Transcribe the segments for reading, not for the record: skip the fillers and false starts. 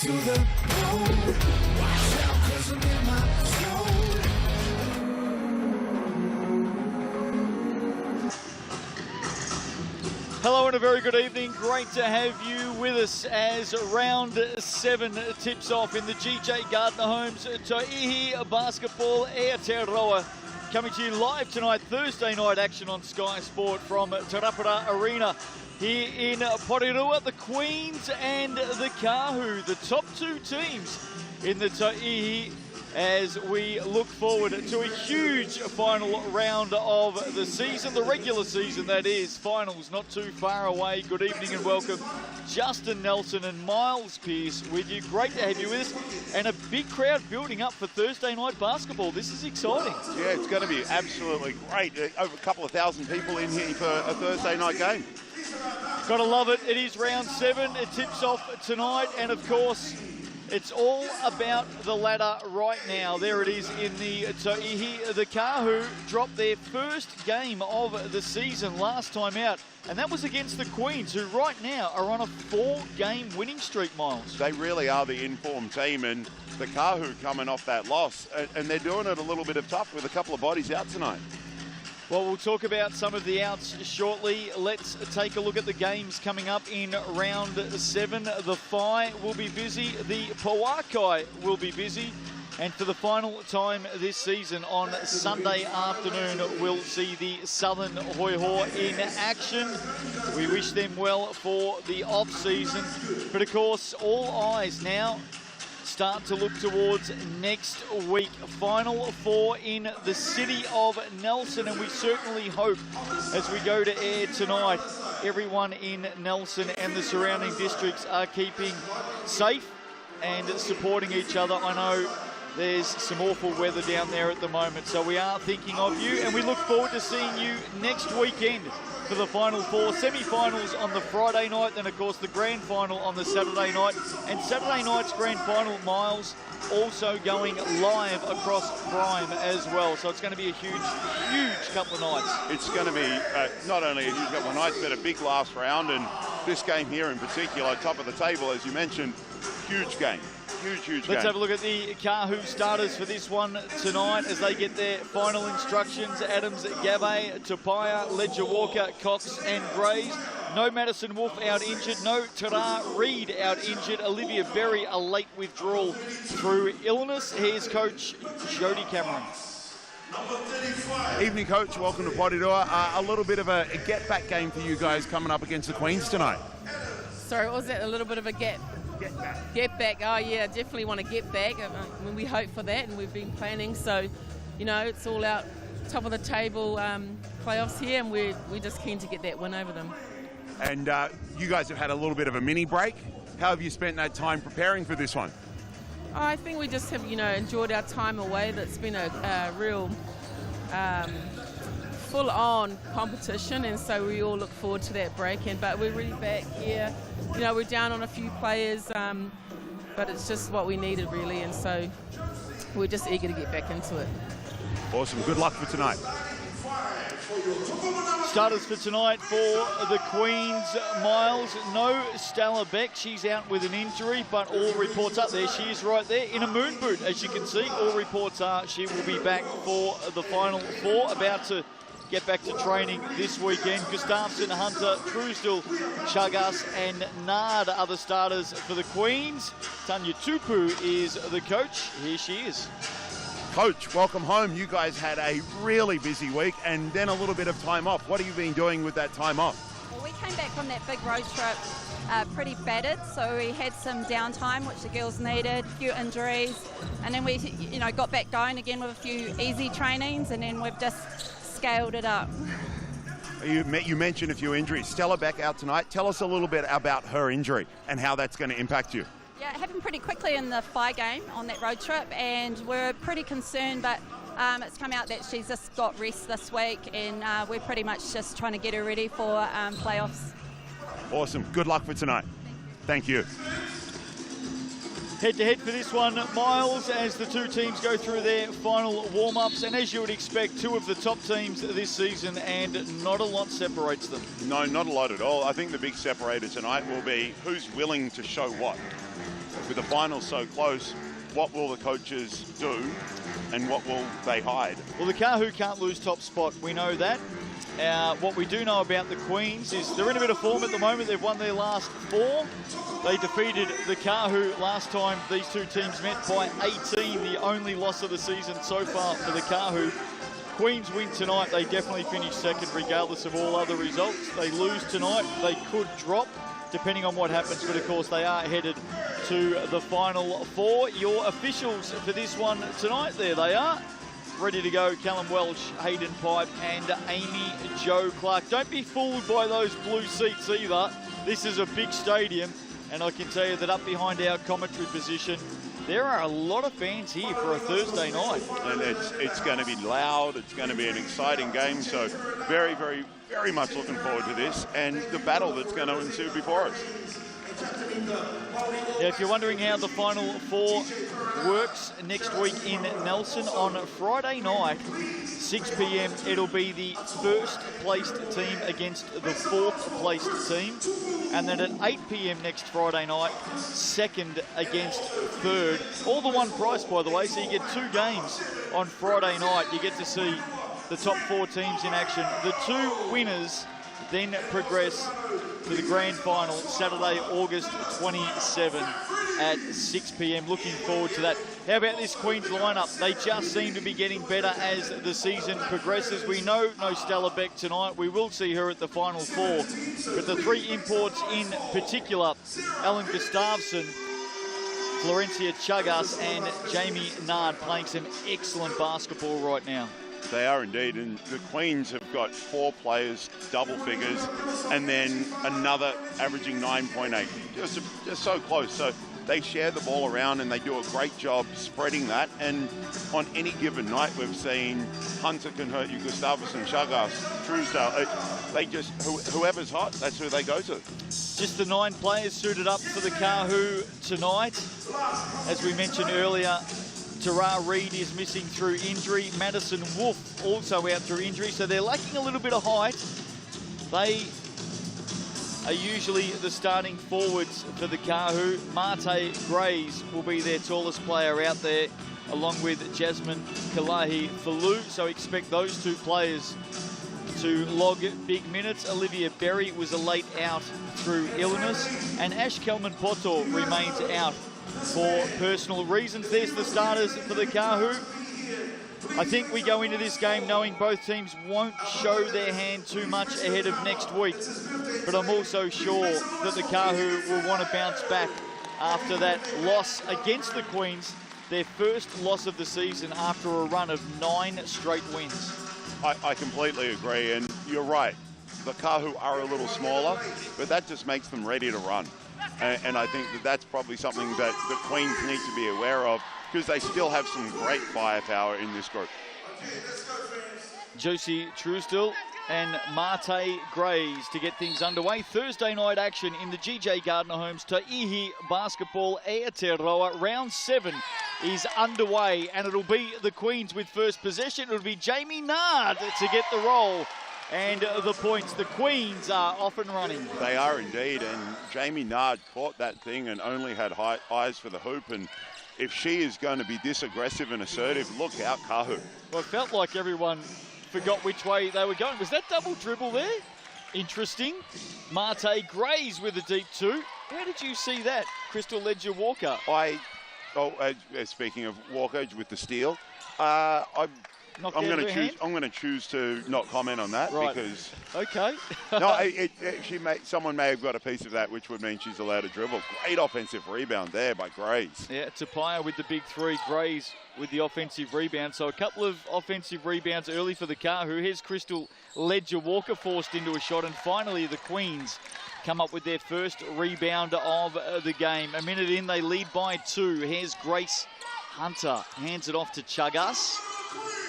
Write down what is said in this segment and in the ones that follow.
to the bone. Watch out, 'cause I'm in my zone. Hello and a very good evening. Great to have you with us as round 7 tips off in the GJ Gardner Homes Tauihi Basketball Aotearoa. Coming to you live tonight, Thursday night action on Sky Sport from Te Rauparaha Arena here in Porirua. The Queens and the Kahu, the top 2 teams in the Tauihi, as we look forward to a huge final round of the season, the regular season that is. Finals not too far away. Good evening and welcome. Justin Nelson and Miles Pearce with you. Great to have you with us. And a big crowd building up for Thursday night basketball. This is exciting. Yeah, it's going to be absolutely great. Over a couple of thousand people in here for a Thursday night game. Gotta love it. It is round 7. It tips off tonight. And of course, it's all about the ladder right now. There it is in the Tauihi. The Kahu dropped their first game of the season last time out, and that was against the Queens, who right now are on a 4-game winning streak, Miles. They really are the informed team, and the Kahu coming off that loss, and they're doing it a little bit of tough with a couple of bodies out tonight. Well, we'll talk about some of the outs shortly. Let's take a look at the games coming up in round 7. The Phi will be busy. The Pawakai will be busy. And for the final time this season on Sunday afternoon, we'll see the Southern Hoiho in action. We wish them well for the off-season. But of course, all eyes now start to look towards next week. Final 4 in the city of Nelson, and we certainly hope as we go to air tonight, everyone in Nelson and the surrounding districts are keeping safe and supporting each other. I know there's some awful weather down there at the moment, so we are thinking of you, and we look forward to seeing you next weekend for the Final 4. Semi-finals on the Friday night, then of course the grand final on the Saturday night. And Saturday night's grand final, Miles, also going live across Prime as well. So it's going to be a huge couple of nights. It's going to be not only a huge couple of nights, but a big last round. And this game here in particular, top of the table, as you mentioned, huge game. Huge Let's game. have a look at the Kahu starters for this one tonight as they get their final instructions. Adams, Gabay, Tapia, Ledger Walker, Cox and Grays. No Madison Wolf out injured. No Tara Reid out injured. Olivia Berry, a late withdrawal through illness. Here's coach Jody Cameron. Evening, coach. Welcome to Porirua. A little bit of a get-back game for you guys coming up against the Queens tonight. Sorry, what was that? A little bit of a get back. Get back. Oh yeah, definitely want to get back. We hope for that, and we've been planning. So, you know, it's all out top of the table playoffs here, and we're just keen to get that win over them. And you guys have had a little bit of a mini break. How have you spent that time preparing for this one? I think we just have, enjoyed our time away. That's been a real full-on competition, and so we all look forward to that break. But we're really back here. We're down on a few players, but it's just what we needed really, and so we're just eager to get back into it. Awesome. Good luck for tonight. Starters for tonight for the Queens, Miles. No Stella Beck, she's out with an injury, but all reports up there. She is right there in a moon boot, as you can see. All reports are she will be back for the Final 4, about to get back to training this weekend. Gustafsson, Hunter, Truesdell, Chagas and Nard are the starters for the Queens. Tanya Tupu is the coach. Here she is. Coach, welcome home. You guys had a really busy week and then a little bit of time off. What have you been doing with that time off? Well, we came back from that big road trip pretty battered, so we had some downtime, which the girls needed, a few injuries, and then we, got back going again with a few easy trainings, and then we've just scaled it up. You mentioned a few injuries. Stella back out tonight. Tell us a little bit about her injury and how that's going to impact you. Yeah, it happened pretty quickly in the FI game on that road trip, and we're pretty concerned, but it's come out that she's just got rest this week, and we're pretty much just trying to get her ready for playoffs. Awesome. Good luck for tonight. Thank you. Head-to-head for this one, Miles, as the two teams go through their final warm-ups, and as you would expect, two of the top teams this season, and not a lot separates them. No, not a lot at all. I think the big separator tonight will be who's willing to show what. with the finals so close, what will the coaches do and what will they hide? Well, the Kahu can't lose top spot. We know that. What we do know about the Queens is they're in a bit of form at the moment. They've won their last 4. They defeated the Kahu last time these two teams met by 18, the only loss of the season so far for the Kahu. Queens win tonight, they definitely finish second regardless of all other results. They lose tonight, they could drop depending on what happens, but of course they are headed to the Final 4. Your officials for this one tonight, there they are. Ready to go, Callum Welsh, Hayden Pipe and Amy Jo Clark. Don't be fooled by those blue seats either. This is a big stadium, and I can tell you that up behind our commentary position, there are a lot of fans here for a Thursday night. And it's going to be loud, it's going to be an exciting game, so very, very, very much looking forward to this and the battle that's going to ensue before us. Yeah, if you're wondering how the Final 4 works next week in Nelson, on Friday night, 6 p.m, it'll be the first placed team against the 4th placed team. And then at 8 p.m. next Friday night, second against third. All the one price, by the way, so you get 2 games on Friday night. You get to see the top 4 teams in action. The 2 winners then progress to the grand final Saturday, August 27 at 6 p.m. Looking forward to that. How about this Queens lineup? They just seem to be getting better as the season progresses. We know no Stella Beck tonight. We will see her at the Final 4. But the 3 imports in particular, Ellen Gustafsson, Florencia Chagas and Jamie Nard, playing some excellent basketball right now. They are indeed, and the Queens have got 4 players, double figures, and then another averaging 9.8. Just so close. So they share the ball around and they do a great job spreading that. And on any given night, we've seen Hunter can hurt you, Gustafsson, Chagas, Truesdale. They just, whoever's hot, that's who they go to. Just the 9 players suited up for the Kahu tonight. As we mentioned earlier, Tara Reid is missing through injury. Madison Wolf also out through injury, so they're lacking a little bit of height. They are usually the starting forwards for the Kahu. Marte Grays will be their tallest player out there, along with Jasmine Kalahi-Falou, so expect those 2 players to log big minutes. Olivia Berry was a late out through illness, and Ash Kelman-Poto remains out for personal reasons. There's the starters for the Kahu. I think we go into this game knowing both teams won't show their hand too much ahead of next week, but I'm also sure that the Kahu will want to bounce back after that loss against the Queens, their first loss of the season after a run of 9 straight wins. I completely agree, and you're right. The Kahu are a little smaller, but that just makes them ready to run. And I think that that's probably something that the Queens need to be aware of, because they still have some great firepower in this group. Josie Truesdale and Marte Grays to get things underway. Thursday night action in the GJ Gardner Homes Tauihi Basketball Aotearoa. Round 7 is underway, and it'll be the Queens with first possession. It'll be Jamie Nard to get the roll. And the points, the Queens are off and running. They are indeed, and Jamie Nard caught that thing and only had eyes for the hoop. And if she is going to be this aggressive and assertive, look out, Kahu. Well, it felt like everyone forgot which way they were going. Was that double dribble there? Interesting. Marte Grays with a deep 2. How did you see that, Crystal Ledger-Walker? Speaking of Walker with the steal, I'm going to choose to not comment on that, right, because okay. No, someone may have got a piece of that, which would mean she's allowed to dribble. Great offensive rebound there by Grays. Yeah, Tapia with the big 3, Grays with the offensive rebound. So a couple of offensive rebounds early for the Kahu. Here's Crystal Ledger-Walker forced into a shot, and finally the Queens come up with their first rebound of the game. A minute in, they lead by 2. Here's Grace Hunter, hands it off to Chagas.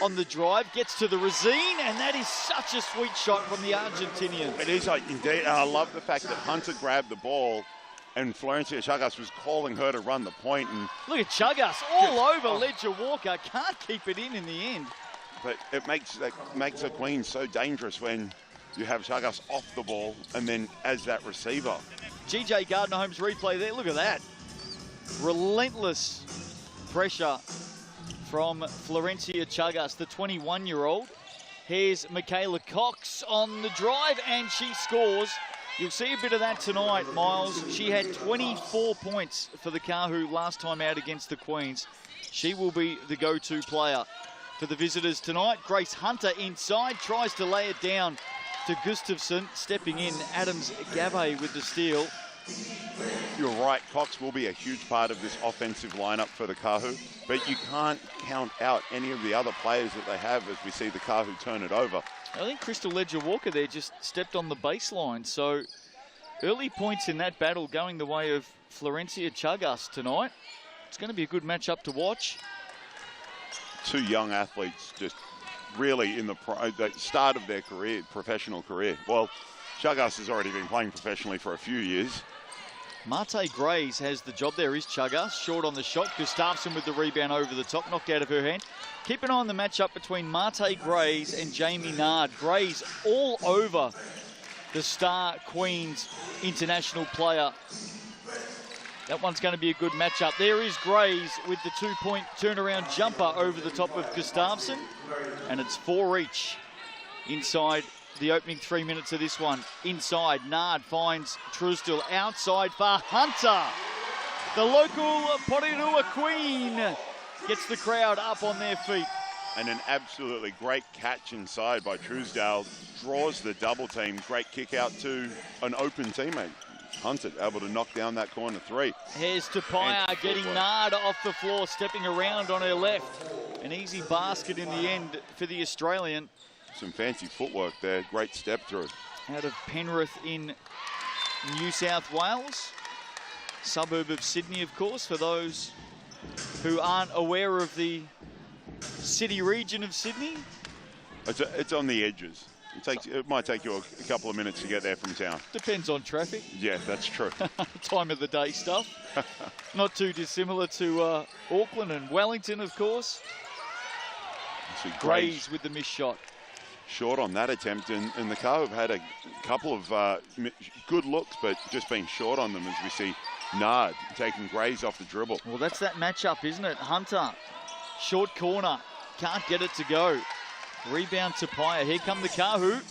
On the drive, gets to the Razine, and that is such a sweet shot from the Argentinian. It is, indeed, and I love the fact that Hunter grabbed the ball and Florencia Chagas was calling her to run the point. And look at Chagas all over Ledger-Walker, can't keep it in the end. But it makes the Queens so dangerous when you have Chagas off the ball and then as that receiver. GJ Gardner Homes replay there, look at that. Relentless pressure from Florencia Chagas, the 21-year-old. Here's Michaela Cox on the drive, and she scores. You'll see a bit of that tonight, Miles. She had 24 points for the Kahu last time out against the Queens. She will be the go-to player for the visitors tonight. Grace Hunter inside, tries to lay it down to Gustafsson. Stepping in, Adams Gave with the steal. You're right, Cox will be a huge part of this offensive lineup for the Kahu, but you can't count out any of the other players that they have as we see the Kahu turn it over. I think Crystal Ledger-Walker there just stepped on the baseline, so early points in that battle going the way of Florencia Chagas tonight. It's going to be a good matchup to watch. Two young athletes just really in the start of their career, professional career. Well, Chagas has already been playing professionally for a few years. Marte Grays has the job there, is Chagas. Short on the shot. Gustafsson with the rebound over the top, knocked out of her hand. Keep an eye on the matchup between Marte Grays and Jamie Nard. Grays all over the star Queens international player. That one's going to be a good matchup. There is Grays with the two-point turnaround jumper over the top of Gustafsson. And it's 4 each inside the opening 3 minutes of this one. Inside, Nard finds Truesdell. Outside for Hunter. The local Porirua Queen gets the crowd up on their feet. And an absolutely great catch inside by Truesdale. Draws the double team. Great kick out to an open teammate. Hunter able to knock down that corner three. Here's Tapia getting Nard off the floor, stepping around on her left. An easy basket in the end for the Australian. Some fancy footwork there. Great step through. Out of Penrith in New South Wales. Suburb of Sydney, of course, for those who aren't aware of the city region of Sydney. It's on the edges. It might take you a couple of minutes to get there from town. Depends on traffic. Yeah, that's true. Time of the day stuff. Not too dissimilar to Auckland and Wellington, of course. Grays with the missed shot. Short on that attempt, and the Kahu have had a couple of good looks, but just been short on them as we see Nard taking Grays off the dribble. Well, that's that matchup, isn't it? Hunter, short corner, can't get it to go. Rebound Tapia, here come the Kahu.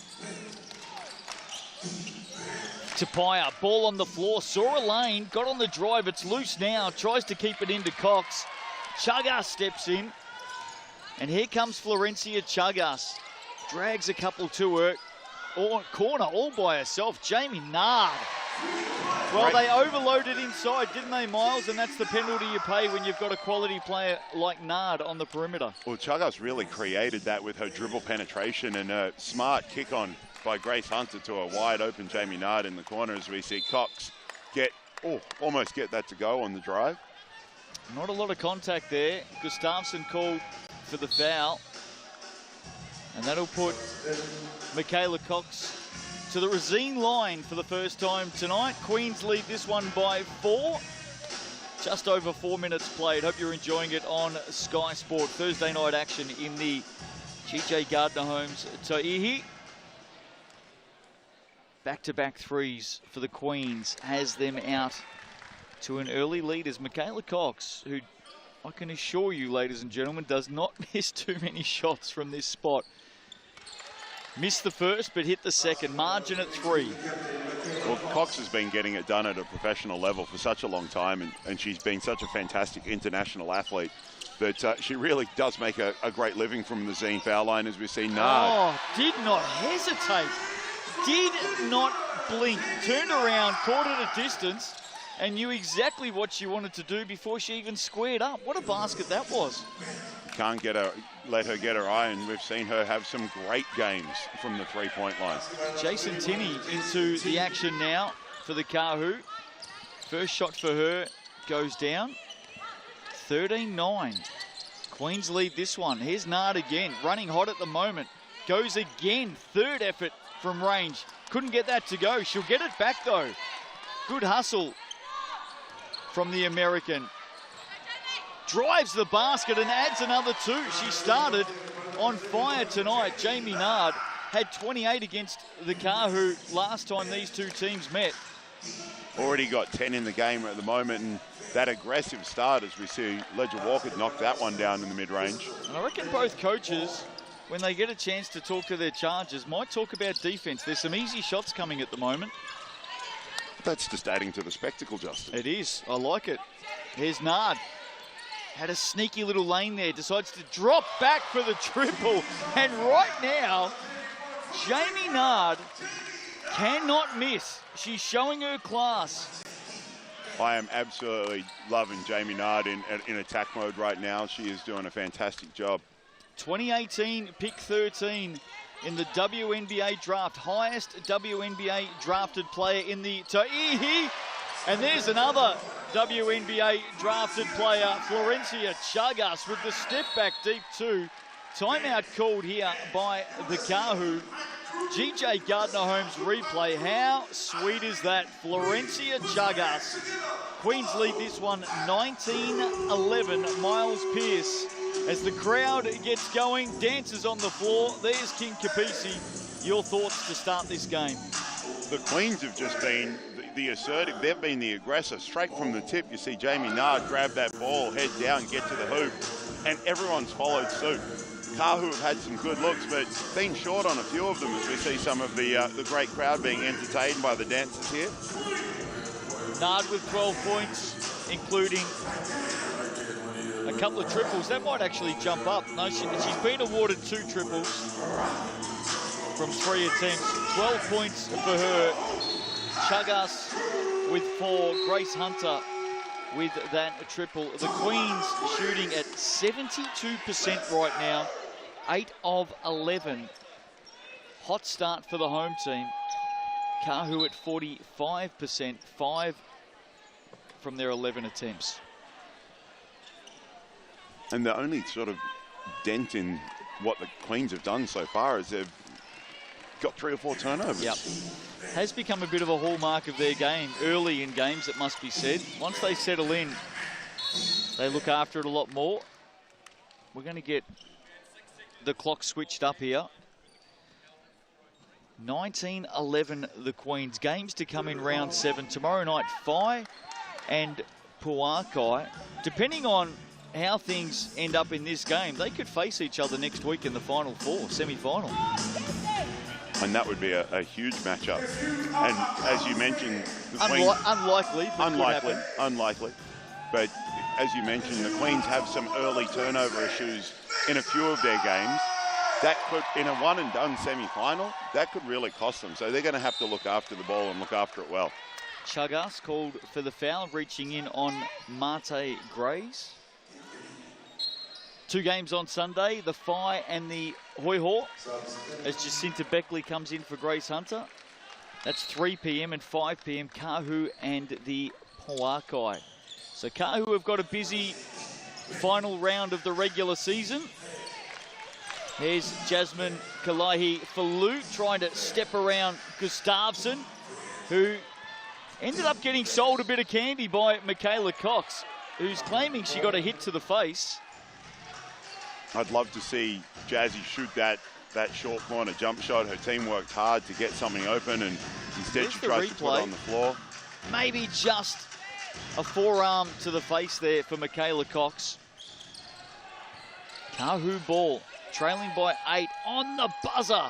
Tapia, ball on the floor, saw a lane, got on the drive, it's loose now, tries to keep it into Cox. Chagas steps in, and here comes Florencia Chagas. Drags a couple to her, corner all by herself, Jamie Nard. Well, they overloaded inside, didn't they, Miles? And that's the penalty you pay when you've got a quality player like Nard on the perimeter. Well, Chagas really created that with her dribble penetration and a smart kick on by Grace Hunter to a wide open Jamie Nard in the corner as we see Cox almost get that to go on the drive. Not a lot of contact there. Gustafsson called for the foul. And that'll put Michaela Cox to the Racine line for the first time tonight. Queens lead this one by 4. Just over 4 minutes played. Hope you're enjoying it on Sky Sport. Thursday night action in the GJ Gardner Homes Tauihi. Back-to-back threes for the Queens has them out to an early lead as Michaela Cox, who I can assure you, ladies and gentlemen, does not miss too many shots from this spot. Missed the first, but hit the second. Margin at 3. Well, Cox has been getting it done at a professional level for such a long time, and she's been such a fantastic international athlete that she really does make a great living from the Zine foul line, as we see Nard. Oh, did not hesitate. Did not blink. Turned around, caught it at distance, and knew exactly what she wanted to do before she even squared up. What a basket that was. Can't let her get her eye, and we've seen her have some great games from the three-point line. Jason Tinney into the action now for the Kahu. First shot for her goes down. 13-9. Queens lead this one. Here's Nard again, running hot at the moment. Goes again, third effort from range. Couldn't get that to go. She'll get it back though. Good hustle from the American. Drives the basket and adds another 2. She started on fire tonight. Jamie Nard had 28 against the Kahu last time these two teams met. Already got 10 in the game at the moment, and that aggressive start as we see Ledger Walker knock that one down in the mid-range. And I reckon both coaches, when they get a chance to talk to their charges, might talk about defense. There's some easy shots coming at the moment. That's just adding to the spectacle, Justin. It is. I like it. Here's Nard. Had a sneaky little lane there. Decides to drop back for the triple. And right now, Jamie Nard cannot miss. She's showing her class. I am absolutely loving Jamie Nard in attack mode right now. She is doing a fantastic job. 2018 pick 13 in the WNBA draft. Highest WNBA drafted player in the Tauihi. And there's another WNBA drafted player, Florencia Chagas, with the step back deep two. Timeout called here by the Kahu. GJ Gardner-Holmes replay. How sweet is that? Florencia Chagas. Queens lead this one 19-11. Miles Pearce, as the crowd gets going, dances on the floor. There's King Kapisi. Your thoughts to start this game? The Queens have just been the assertive. They've been the aggressor. Straight from the tip, you see Jamie Nard grab that ball, head down, get to the hoop, and everyone's followed suit. Kahu have had some good looks, but been short on a few of them as we see some of the great crowd being entertained by the dancers here. Nard with 12 points, including a couple of triples. That might actually jump up. No, she's been awarded 2 triples from 3 attempts. 12 points for her. Chagas with 4. Grace Hunter with that triple. The Queens shooting at 72% right now. 8 of 11. Hot start for the home team. Kahu at 45%, 5 from their 11 attempts. And the only sort of dent in what the Queens have done so far is they've got 3 or 4 turnovers. Yep. Has become a bit of a hallmark of their game, early in games, it must be said. Once they settle in, they look after it a lot more. We're going to get the clock switched up here. 19-11 the Queens. Games to come in round 7. Tomorrow night, Phi and Puakai. Depending on how things end up in this game, they could face each other next week in the Final 4, semi-final. And that would be a huge matchup. And as you mentioned, the Queens... Unlikely, but unlikely. But as you mentioned, the Queens have some early turnover issues in a few of their games. That could, in a one-and-done semi-final, that could really cost them. So they're going to have to look after the ball and look after it well. Chagas called for the foul, reaching in on Marte Grays. 2 games on Sunday, the Phi and the Hoi Ho, as Jacinta Beckley comes in for Grace Hunter. That's 3 p.m. and 5 p.m. Kahu and the Puakai. So Kahu have got a busy final round of the regular season. Here's Jasmine Kalaihi-Fallu trying to step around Gustafsson, who ended up getting sold a bit of candy by Michaela Cox, who's claiming she got a hit to the face. I'd love to see Jazzy shoot that short corner jump shot. Her team worked hard to get something open, and instead she tries to put it on the floor. Maybe just a forearm to the face there for Michaela Cox. Kahu ball, trailing by 8 on the buzzer.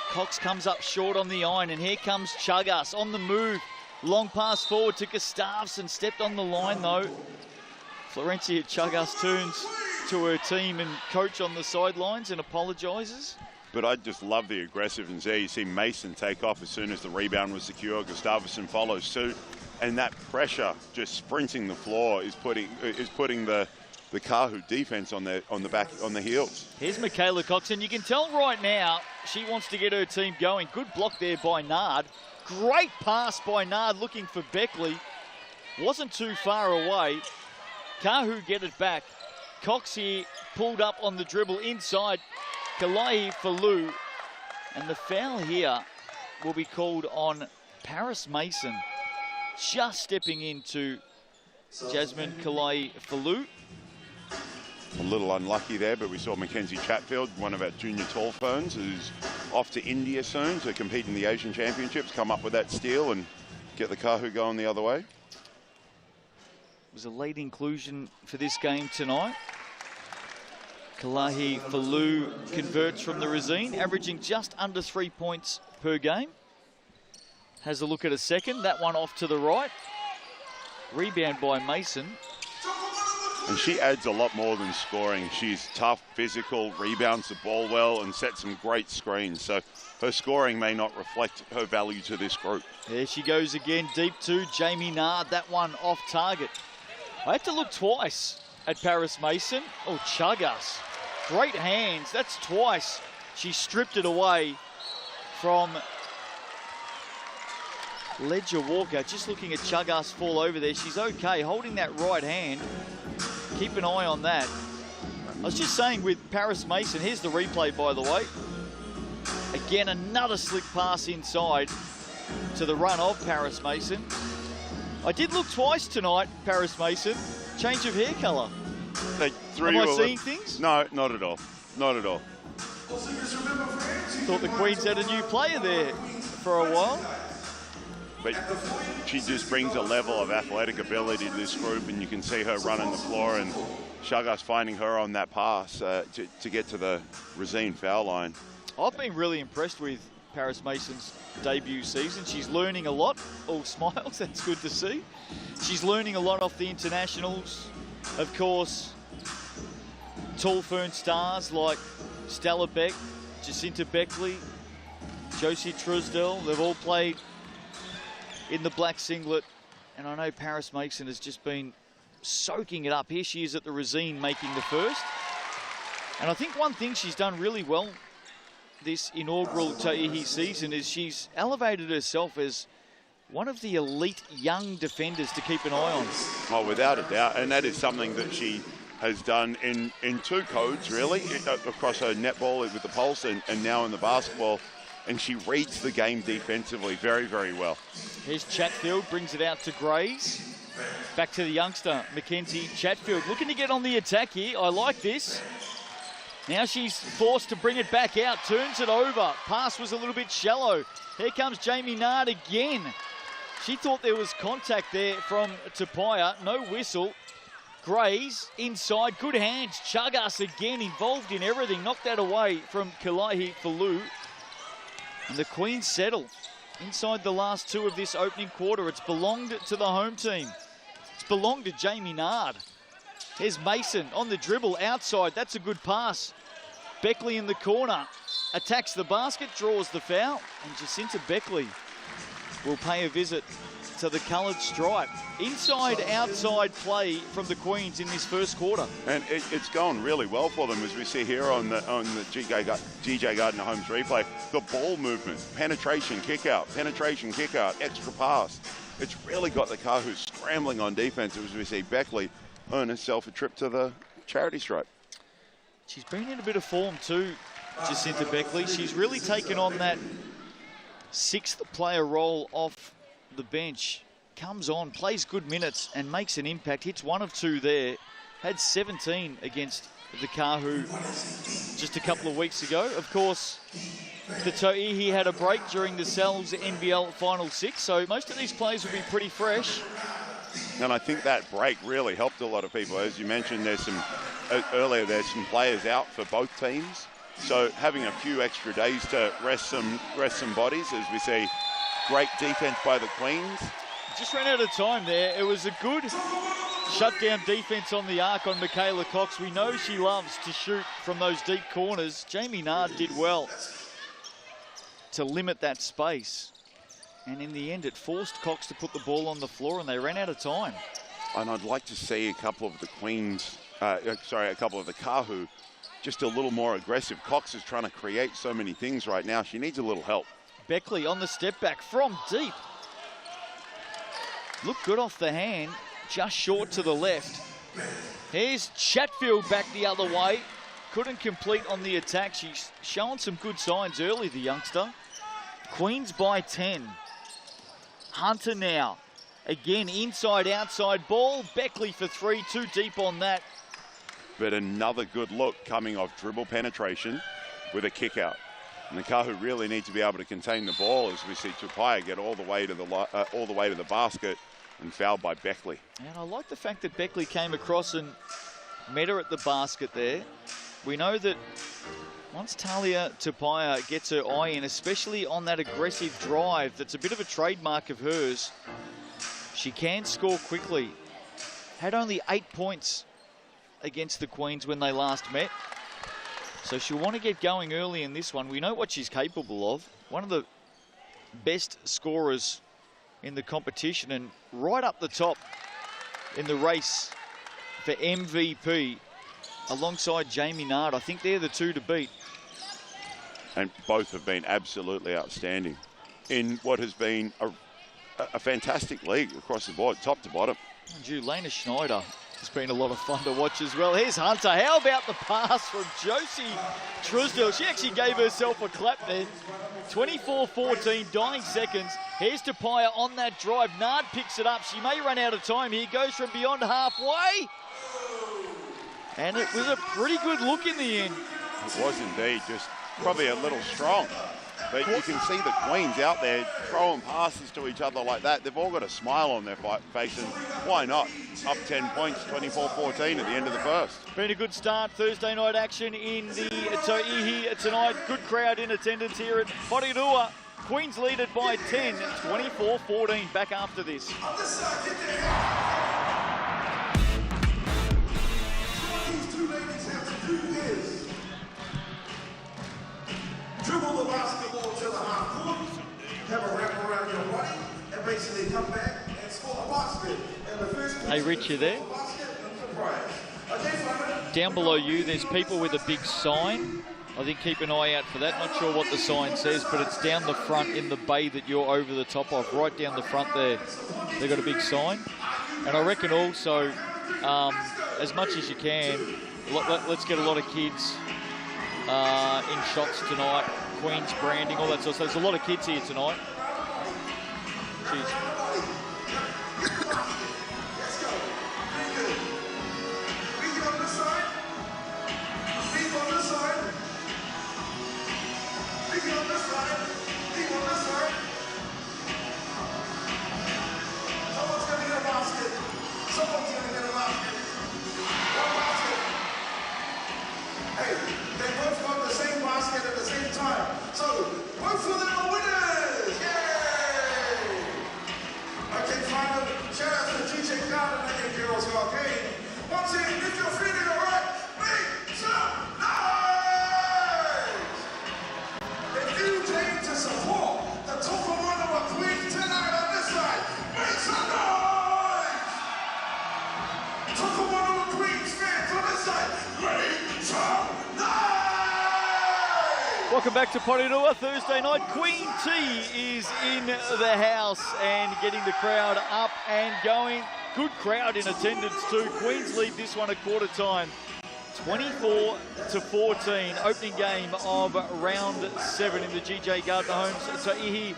Cox comes up short on the iron, and here comes Chagas on the move. Long pass forward to Gustafsson, stepped on the line though. Florencia Chagas turns to her team and coach on the sidelines and apologises. But I just love the aggressiveness there. You see Mason take off as soon as the rebound was secure. Gustafsson follows suit, and that pressure just sprinting the floor is putting the Kahu defense on the heels. Here's Michaela Cox, and you can tell right now she wants to get her team going. Good block there by Nard. Great pass by Nard looking for Beckley. Wasn't too far away. Kahu get it back. Cox here pulled up on the dribble inside Kalaihi-Fallu, and the foul here will be called on Paris Mason, just stepping into Jasmine Kalaihi-Fallu. A little unlucky there, but we saw Mackenzie Chatfield, one of our junior tall ferns, who's off to India soon to compete in the Asian Championships, come up with that steal and get the Kahu going the other way. was a late inclusion for this game tonight. Kalahi Falu converts from the Resine, averaging just under 3 points per game. Has a look at a second, that one off to the right. Rebound by Mason. And she adds a lot more than scoring. She's tough, physical, rebounds the ball well, and sets some great screens. So her scoring may not reflect her value to this group. There she goes again, deep two, Jamie Nard, that one off target. I had to look twice at Paris Mason. Oh, Chagas, great hands, that's twice. She stripped it away from Ledger Walker. Just looking at Chagas fall over there, she's okay, holding that right hand. Keep an eye on that. I was just saying with Paris Mason, here's the replay by the way. Again, another slick pass inside to the run of Paris Mason. I did look twice tonight, Paris Mason. Change of hair colour. Am I seeing things? No, not at all. Not at all. Thought the Queens had a new player there for a while. But she just brings a level of athletic ability to this group, and you can see her running the floor, and Chagas finding her on that pass to get to the Resine foul line. I've been really impressed with Paris Mason's debut season. She's learning a lot. All smiles, that's good to see. She's learning a lot off the internationals. Of course, tall fern stars like Stella Beck, Jacinta Beckley, Josie Trusdell, they've all played in the black singlet, and I know Paris Mason has just been soaking it up. Here she is at the Resine making the first. And I think one thing she's done really well this inaugural Tauihi season is she's elevated herself as one of the elite young defenders to keep an eye on. Oh, without a doubt, and that is something that she has done in two codes, really, across her netball with the Pulse and now in the basketball. And she reads the game defensively very, very well. Here's Chatfield, brings it out to Grays. Back to the youngster, Mackenzie Chatfield. Looking to get on the attack here. I like this. Now she's forced to bring it back out, turns it over. Pass was a little bit shallow. Here comes Jamie Nard again. She thought there was contact there from Tapia. No whistle. Grays inside, good hands. Chagas again involved in everything. Knocked that away from Kalahi Falu. And the Queens settle inside the last two of this opening quarter. It's belonged to the home team. It's belonged to Jamie Nard. Here's Mason on the dribble outside. That's a good pass. Beckley in the corner. Attacks the basket, draws the foul. And Jacinta Beckley will pay a visit to the coloured stripe. Inside, outside play from the Queens in this first quarter. And it's going really well for them, as we see here on the GJ Gardner Holmes replay. The ball movement, penetration, kick out, extra pass. It's really got the Kahu scrambling on defense, as we see Beckley earn herself a trip to the charity stripe. She's been in a bit of form too, Jacinta Beckley. She's really taken on that sixth player role off the bench. Comes on, plays good minutes and makes an impact. Hits 1 of 2 there. Had 17 against the Kahu just a couple of weeks ago. Of course, the Tauihi had a break during the Cells NBL Final 6, so most of these players will be pretty fresh. And I think that break really helped a lot of people. As you mentioned, there's some players out for both teams. So having a few extra days to rest some bodies, as we see great defense by the Queens. Just ran out of time there. It was a good shutdown defense on the arc on Michaela Cox. We know she loves to shoot from those deep corners. Jamie Nard did well to limit that space. And in the end, it forced Cox to put the ball on the floor, and they ran out of time. And I'd like to see a couple of the Kahu just a little more aggressive. Cox is trying to create so many things right now. She needs a little help. Beckley on the step back from deep. Looked good off the hand, just short to the left. Here's Chatfield back the other way. Couldn't complete on the attack. She's showing some good signs early, the youngster. Queens by 10. Hunter now. Again, inside, outside ball. Beckley for 3, too deep on that. But another good look coming off dribble penetration with a kick out. And the Kahu really need to be able to contain the ball, as we see Tapia get all the way to the basket and fouled by Beckley. And I like the fact that Beckley came across and met her at the basket there. We know that once Talia Tupaia gets her eye in, especially on that aggressive drive, that's a bit of a trademark of hers, she can score quickly. Had only 8 points against the Queens when they last met. So she'll want to get going early in this one. We know what she's capable of. One of the best scorers in the competition, and right up the top in the race for MVP alongside Jamie Nard. I think they're the two to beat. And both have been absolutely outstanding in what has been a fantastic league across the board, top to bottom. And you, Lena Schneider, it's been a lot of fun to watch as well. Here's Hunter. How about the pass from Josie Trusdell? She actually gave herself a clap there. 24-14, dying seconds. Here's Tupaia on that drive. Nard picks it up. She may run out of time here. Goes from beyond halfway. And it was a pretty good look in the end. It was indeed, just probably a little strong. But you can see the Queens out there throwing passes to each other like that. They've all got a smile on their face, and why not? Up 10 points, 24-14 at the end of the first. Been a good start. Thursday night action in the Tauihi tonight. Good crowd in attendance here at Porirua. Queens leaded by 10, 24-14. Back after this. Dribble the basketball to the half court, have a wrap around your body, and basically come back and score a basket. And the first Hey Rich, you there? Down below you, there's people with a big sign. I think keep an eye out for that. Not sure what the sign says, but it's down the front in the bay that you're over the top of. Right down the front there, they've got a big sign. And I reckon also, as much as you can, let's get a lot of kids in shots tonight, Queen's branding, all that sort of stuff. There's a lot of kids here tonight. Cheers. Welcome back to Porirua Thursday night. Queen T is in the house and getting the crowd up and going. Good crowd in attendance too. Queens lead this one at quarter time. 24-14, opening game of round 7 in the GJ Gardner Homes Tauihi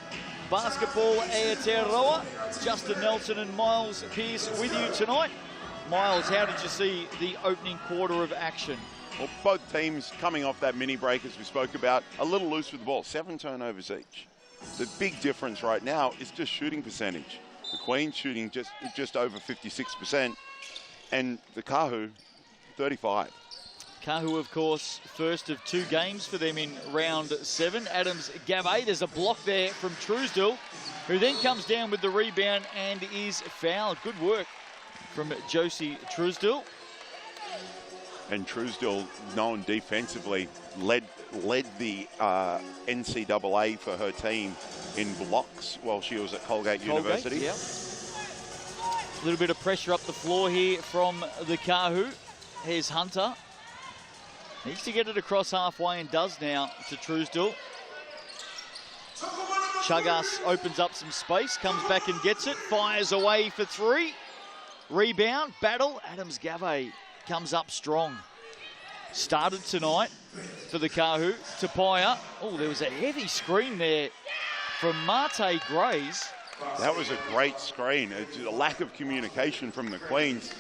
Basketball Aotearoa. Justin Nelson and Miles Pearce with you tonight. Miles, how did you see the opening quarter of action? Well, both teams coming off that mini break, as we spoke about, a little loose with the ball, 7 turnovers each. The big difference right now is just shooting percentage. The Queens shooting just over 56%, and the Kahu, 35. Kahu, of course, first of 2 games for them in round 7. Adams Gavay, there's a block there from Trusdell, who then comes down with the rebound and is fouled. Good work from Josie Trusdell. And Trusdell, known defensively, led the NCAA for her team in blocks while she was at Colgate University. Yep. A little bit of pressure up the floor here from the Kahu. Here's Hunter. Needs to get it across halfway and does now to Trusdell. Chagas opens up some space, comes back and gets it, fires away for 3. Rebound, battle, Adams Gavay comes up strong. Started tonight for the Kahu. Tupaia. Oh, there was a heavy screen there from Mate Grays. That was a great screen. A lack of communication from the Queens.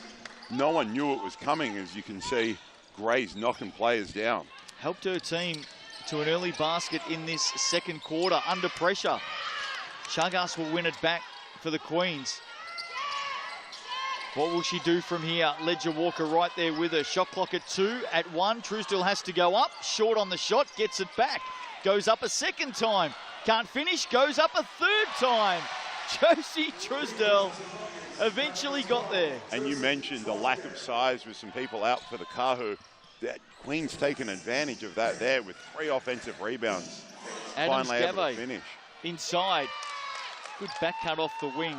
No one knew it was coming, as you can see. Grays knocking players down. Helped her team to an early basket in this second quarter under pressure. Chagas will win it back for the Queens. What will she do from here? Ledger Walker right there with her. Shot clock at 2, at 1. Truesdale has to go up. Short on the shot, gets it back. Goes up a second time. Can't finish, goes up a third time. Josie Truesdale eventually got there. And you mentioned the lack of size with some people out for the Kahu. That Queen's taken advantage of that there with 3 offensive rebounds. Adams Finally able to Gave finish. inside. Good back cut off the wing.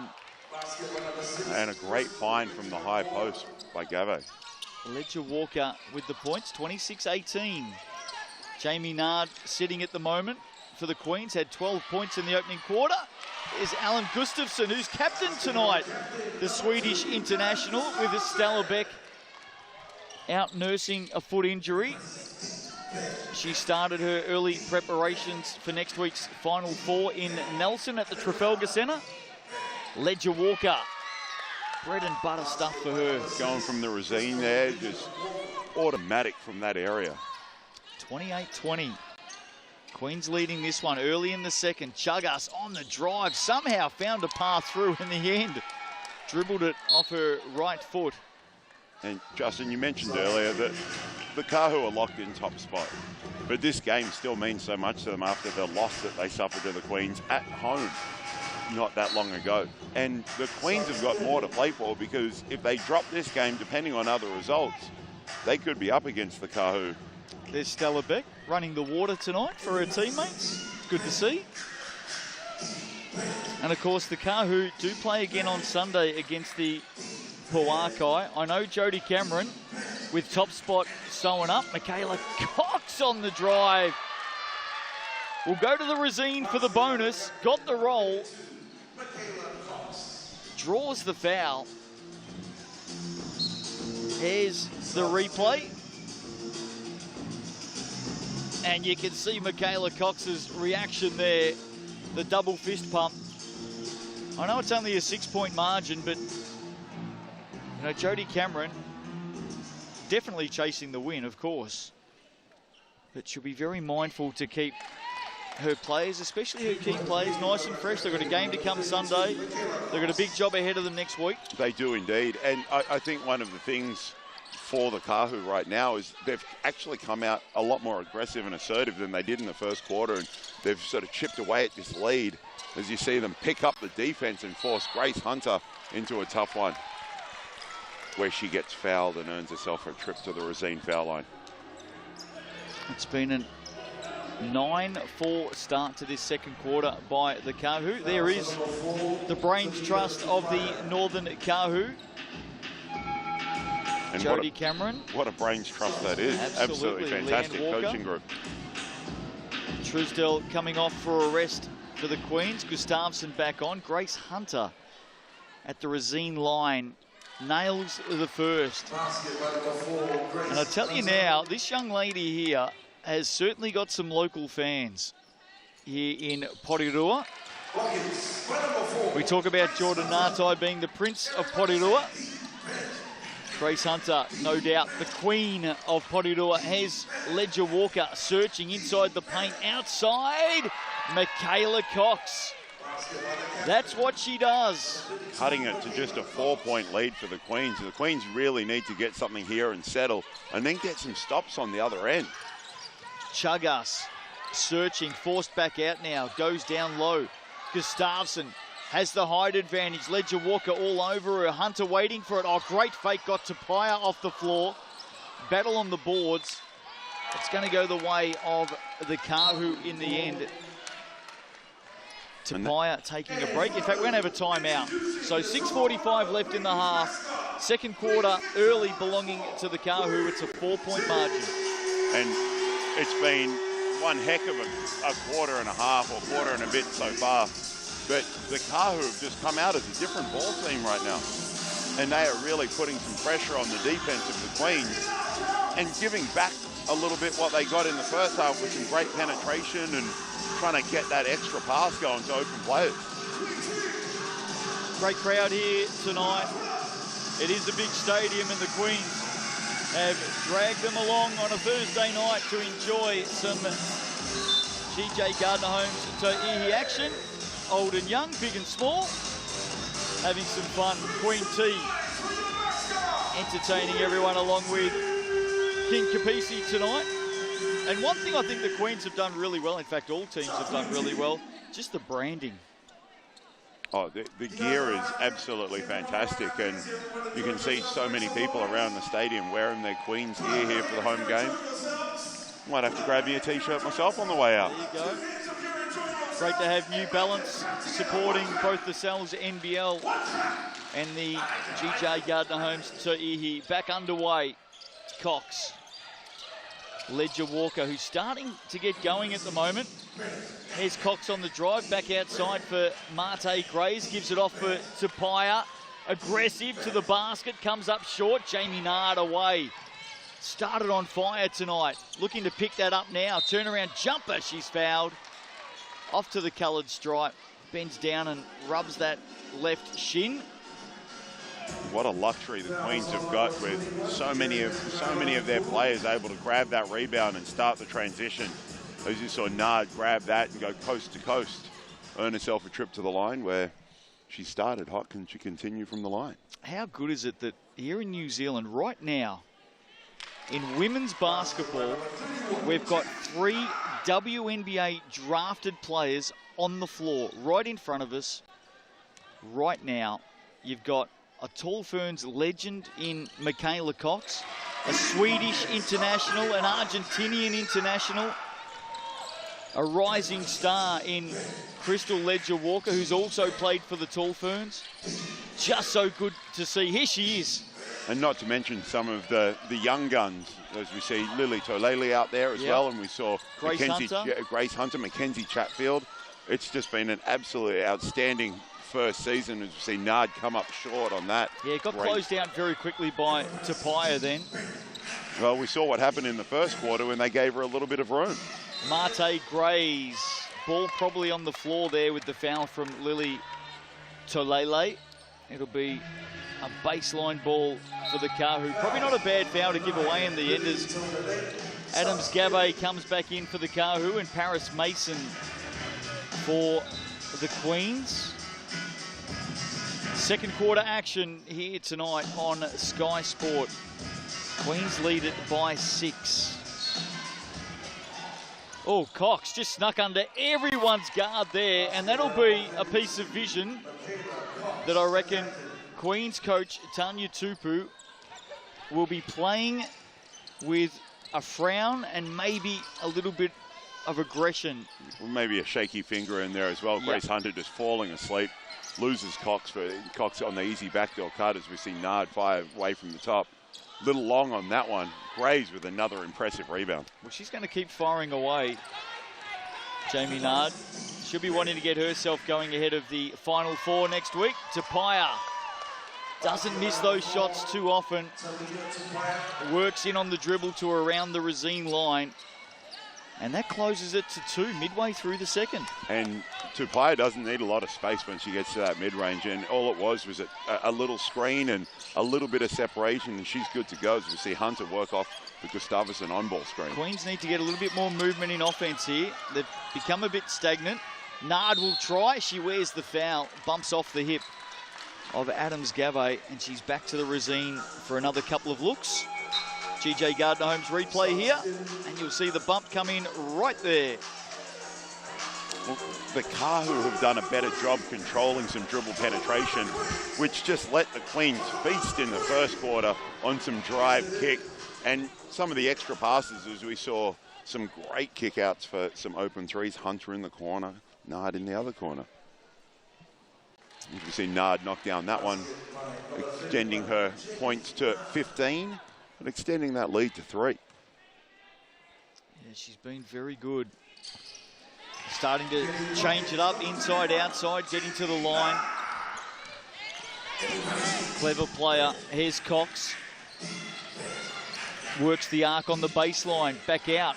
And a great find from the high post by Gave. Ledger Walker with the points, 26-18. Jamie Nard sitting at the moment for the Queens, had 12 points in the opening quarter. There's Alan Gustafsson, who's captain tonight, the Swedish international, with Stella Beck out nursing a foot injury. She started her early preparations for next week's Final Four in Nelson at the Trafalgar Centre. Ledger Walker, bread and butter stuff for her. Going from the Rosine there, just automatic from that area. 28-20. Queens leading this one early in the second. Chagas on the drive, somehow found a path through in the end. Dribbled it off her right foot. And Justin, you mentioned earlier that the Kahu are locked in top spot. But this game still means so much to them after the loss that they suffered to the Queens at home not that long ago. And the Queens have got more to play for, because if they drop this game, depending on other results, they could be up against the Kahu. There's Stella Beck running the water tonight for her teammates. Good to see. And of course, the Kahu do play again on Sunday against the Pauakai. I know Jodie Cameron with top spot sewing up. Michaela Cox on the drive. We'll go to the Rosine for the bonus. Got the roll. Draws the foul. Here's the replay. And you can see Michaela Cox's reaction there. The double fist pump. I know it's only a 6-point margin, but you know, Jodie Cameron definitely chasing the win, of course. But she'll be very mindful to keep her players, especially her key players, nice and fresh. They've got a game to come Sunday. They've got a big job ahead of them next week. They do indeed. And I think one of the things for the Kahu right now is they've actually come out a lot more aggressive and assertive than they did in the first quarter. And they've sort of chipped away at this lead as you see them pick up the defense and force Grace Hunter into a tough one, where she gets fouled and earns herself a trip to the Rosine foul line. It's been a 9-4 start to this second quarter by the Kahu. There is the brains trust of the Northern Kahu. And Jodie Cameron. What a brains trust that is. Absolutely fantastic coaching group. Truesdale coming off for a rest for the Queens. Gustafsson back on. Grace Hunter at the Rosine line. Nails the first. And I tell you now, this young lady here has certainly got some local fans here in Porirua. We talk about Jordan Ngatai being the Prince of Porirua. Grace Hunter, no doubt, the queen of Porirua, has Ledger Walker searching inside the paint. Outside, Michaela Cox. That's what she does. Cutting it to just a 4-point lead for the Queens. The Queens really need to get something here and settle, and then get some stops on the other end. Chagas searching, forced back out now, goes down low. Gustafsson has the height advantage. Ledger Walker all over her. Hunter waiting for it. Oh, great fake. Got Tapia off the floor. Battle on the boards. It's going to go the way of the Kahu in the end. Tapia taking a break. In fact, we're going to have a timeout. So 6:45 left in the half. Second quarter early belonging to the Kahu. It's a 4-point margin. And it's been one heck of a quarter and a half, or quarter and a bit so far. But the Kahu have just come out as a different ball team right now. And they are really putting some pressure on the defense of the Queens and giving back a little bit what they got in the first half with some great penetration and trying to get that extra pass going to open players. Great crowd here tonight. It is a big stadium, and the Queens have dragged them along on a Thursday night to enjoy some GJ Gardner Homes Tauihi action. Old and young, big and small, having some fun. Queen T entertaining everyone along with King Kapisi tonight. And one thing I think the Queens have done really well, in fact all teams have done really well, just the branding. Oh, the gear is absolutely fantastic, and you can see so many people around the stadium wearing their Queens gear here for the home game. Might have to grab me a t-shirt myself on the way out. There you go. Great to have New Balance supporting both the Sal's NBL and the GJ Gardner Homes Tauihi. Back underway, Cox. Ledger Walker, who's starting to get going at the moment. Here's Cox on the drive, back outside for Marte Grays, gives it off for Tapia. Aggressive to the basket, comes up short, Jamie Nard away. Started on fire tonight, looking to pick that up now. Turnaround jumper, she's fouled. Off to the coloured stripe, bends down and rubs that left shin. What a luxury the Queens have got with so many of their players able to grab that rebound and start the transition. As you saw Nard grab that and go coast to coast, earn herself a trip to the line where she started hot. Can she continue from the line? How good is it that here in New Zealand right now, in women's basketball, we've got 3 WNBA drafted players on the floor right in front of us right now. You've got a Tall Ferns legend in Michaela Cox, a Swedish international, an Argentinian international, a rising star in Crystal Ledger Walker, who's also played for the Tall Ferns. Just so good to see. Here she is. And not to mention some of the young guns, as we see Lily Tolele out there as well, and we saw Grace Hunter, Mackenzie Chatfield. It's just been an absolutely outstanding first season as we see Nard come up short on that. Yeah, it got closed out very quickly by Tapia then. Well, we saw what happened in the first quarter when they gave her a little bit of room. Marte Grays, ball probably on the floor there with the foul from Lily Tolele. It'll be a baseline ball for the Kahu. Probably not a bad foul to give away in the end as Adams Gabay comes back in for the Kahu and Paris Mason for the Queens. Second quarter action here tonight on Sky Sport. Queens lead it by 6. Oh, Cox just snuck under everyone's guard there, and that'll be a piece of vision that I reckon Queens coach Tanya Tupu will be playing with a frown and maybe a little bit of aggression. Well, maybe a shaky finger in there as well. Yep. Grace Hunter just falling asleep. Loses Cox on the easy backdoor cut as we see Nard fire away from the top. Little long on that one. Graves with another impressive rebound. Well, she's going to keep firing away, Jamie Nard. She'll be wanting to get herself going ahead of the Final Four next week. Tapia doesn't miss those shots too often. Works in on the dribble to around the Resine line. And that closes it to 2 midway through the second. And Tapia doesn't need a lot of space when she gets to that mid-range. And all it was a little screen and a little bit of separation, and she's good to go as we see Hunter work off the Gustafsson on-ball screen. Queens need to get a little bit more movement in offense here. They've become a bit stagnant. Nard will try. She wears the foul, bumps off the hip of Adams Gabay, and she's back to the Resine for another couple of looks. GJ Gardner Homes replay here, and you'll see the bump come in right there. Well, the Kahu have done a better job controlling some dribble penetration, which just let the Queens feast in the first quarter on some drive kick and some of the extra passes as we saw some great kickouts for some open threes. Hunter in the corner, Nard in the other corner. We see Nard knock down that one, extending her points to 15. And extending that lead to 3. Yeah, she's been very good. Starting to change it up, inside, outside, getting to the line. Clever player. Here's Cox. Works the arc on the baseline. Back out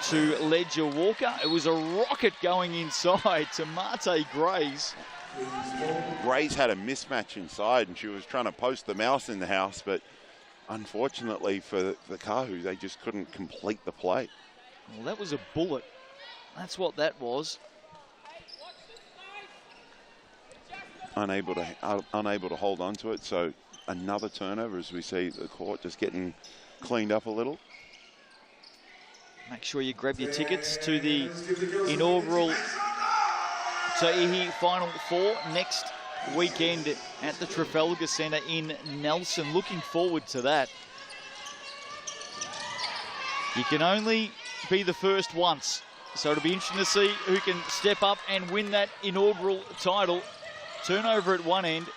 to Ledger Walker. It was a rocket going inside to Marte Grays. Grays had a mismatch inside, and she was trying to post the mouse in the house, but unfortunately for the Kahu, they just couldn't complete the play. Well, that was a bullet. That's what that was. Unable to hold on to it, so another turnover as we see the court just getting cleaned up a little. Make sure you grab your tickets to the inaugural Tauihi Final Four next weekend at the Trafalgar Centre in Nelson. Looking forward to that. You can only be the first once, so it'll be interesting to see who can step up and win that inaugural title. Turnover at one end.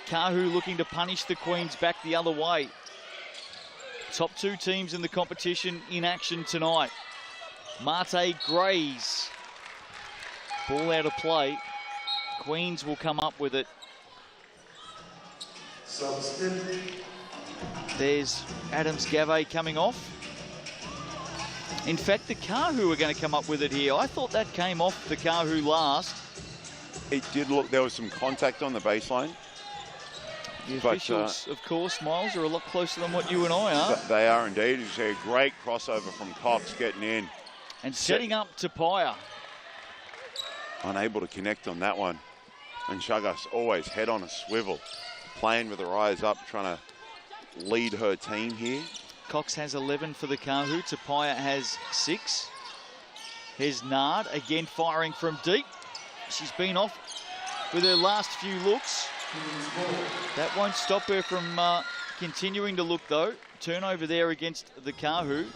Kahu looking to punish the Queens back the other way. Top two teams in the competition in action tonight. Mate Grays. Ball out of play. Queens will come up with it. There's Adams Gave coming off. In fact, the Kahu are going to come up with it here. I thought that came off the Kahu last. It did look, there was some contact on the baseline. The officials, of course, Miles, are a lot closer than what you and I are. They are indeed. You see a great crossover from Cox getting in. And setting up Tapia. Unable to connect on that one. And Chagas always head on a swivel. Playing with her eyes up, trying to lead her team here. Cox has 11 for the Kahu. Tapia has 6. Here's Nard, again firing from deep. She's been off with her last few looks. That won't stop her from continuing to look, though. Turnover there against the Kahu.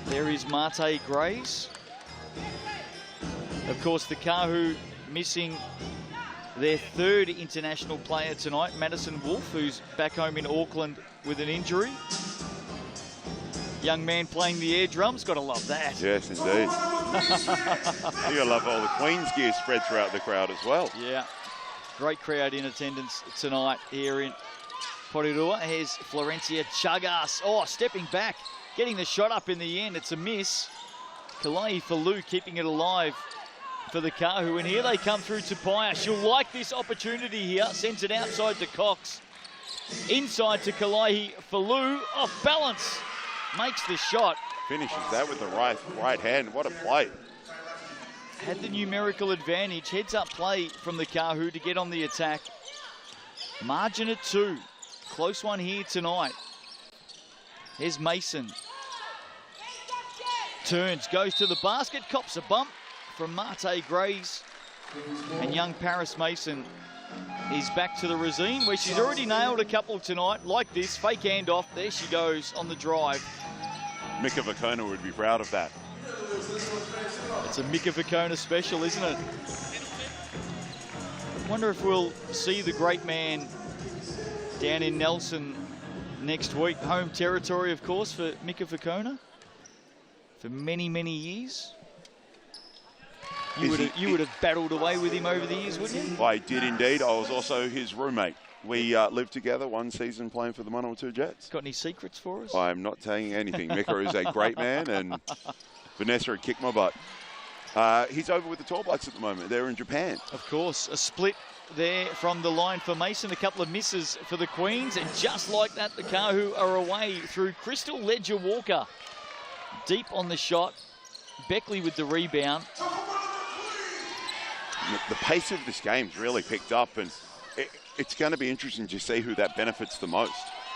There is Mate Grays. Of course, the Kahu missing their third international player tonight, Madison Wolfe, who's back home in Auckland with an injury. Young man playing the air drums, gotta love that. Yes, indeed. You gotta love all the Queen's gear spread throughout the crowd as well. Yeah, great crowd in attendance tonight here in Porirua. Here's Florencia Chagas. Oh, stepping back, getting the shot up in the end. It's a miss. Kalai Falou keeping it alive for the Kahu, and here they come through Tapia. She'll like this opportunity here. Sends it outside to Cox. Inside to Kalai Falou. Off balance. Makes the shot. Finishes that with the right hand. What a play. Had the numerical advantage. Heads up play from the Kahu to get on the attack. Margin at 2. Close one here tonight. Here's Mason. Turns, goes to the basket, cops a bump from Mate Grays. And young Paris Mason is back to the Rosine, where she's already nailed a couple tonight. Like this, fake handoff. There she goes on the drive. Mika Vakona would be proud of that. It's a Mika Vakona special, isn't it? I wonder if we'll see the great man down in Nelson next week. Home territory, of course, for Mika Vakona for many, many years. You would have battled away with him over the years, wouldn't you? I did indeed. I was also his roommate. We lived together one season playing for the Manawatu Jets. Got any secrets for us? I'm not telling you anything. Mika is a great man, and Vanessa had kicked my butt. He's over with the Tall Blacks at the moment. They're in Japan. Of course, a split there from the line for Mason. A couple of misses for the Queens, and just like that, the Kahu are away through Crystal Ledger-Walker. Deep on the shot. Beckley with the rebound. The pace of this game's really picked up, and it's going to be interesting to see who that benefits the most.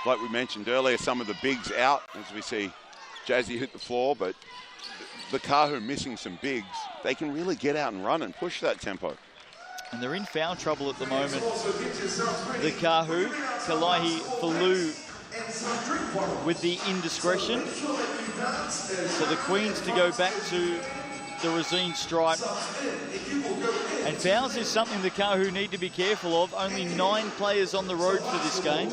Like we mentioned earlier, some of the bigs out as we see Jazzy hit the floor, but the Kahu missing some bigs. They can really get out and run and push that tempo. And they're in foul trouble at the moment. The Kahu, Kalai Falou with the indiscretion. So the Queens to go back to the Rosine stripe. And fouls is something the Kahu need to be careful of. Only 9 players on the road for this game.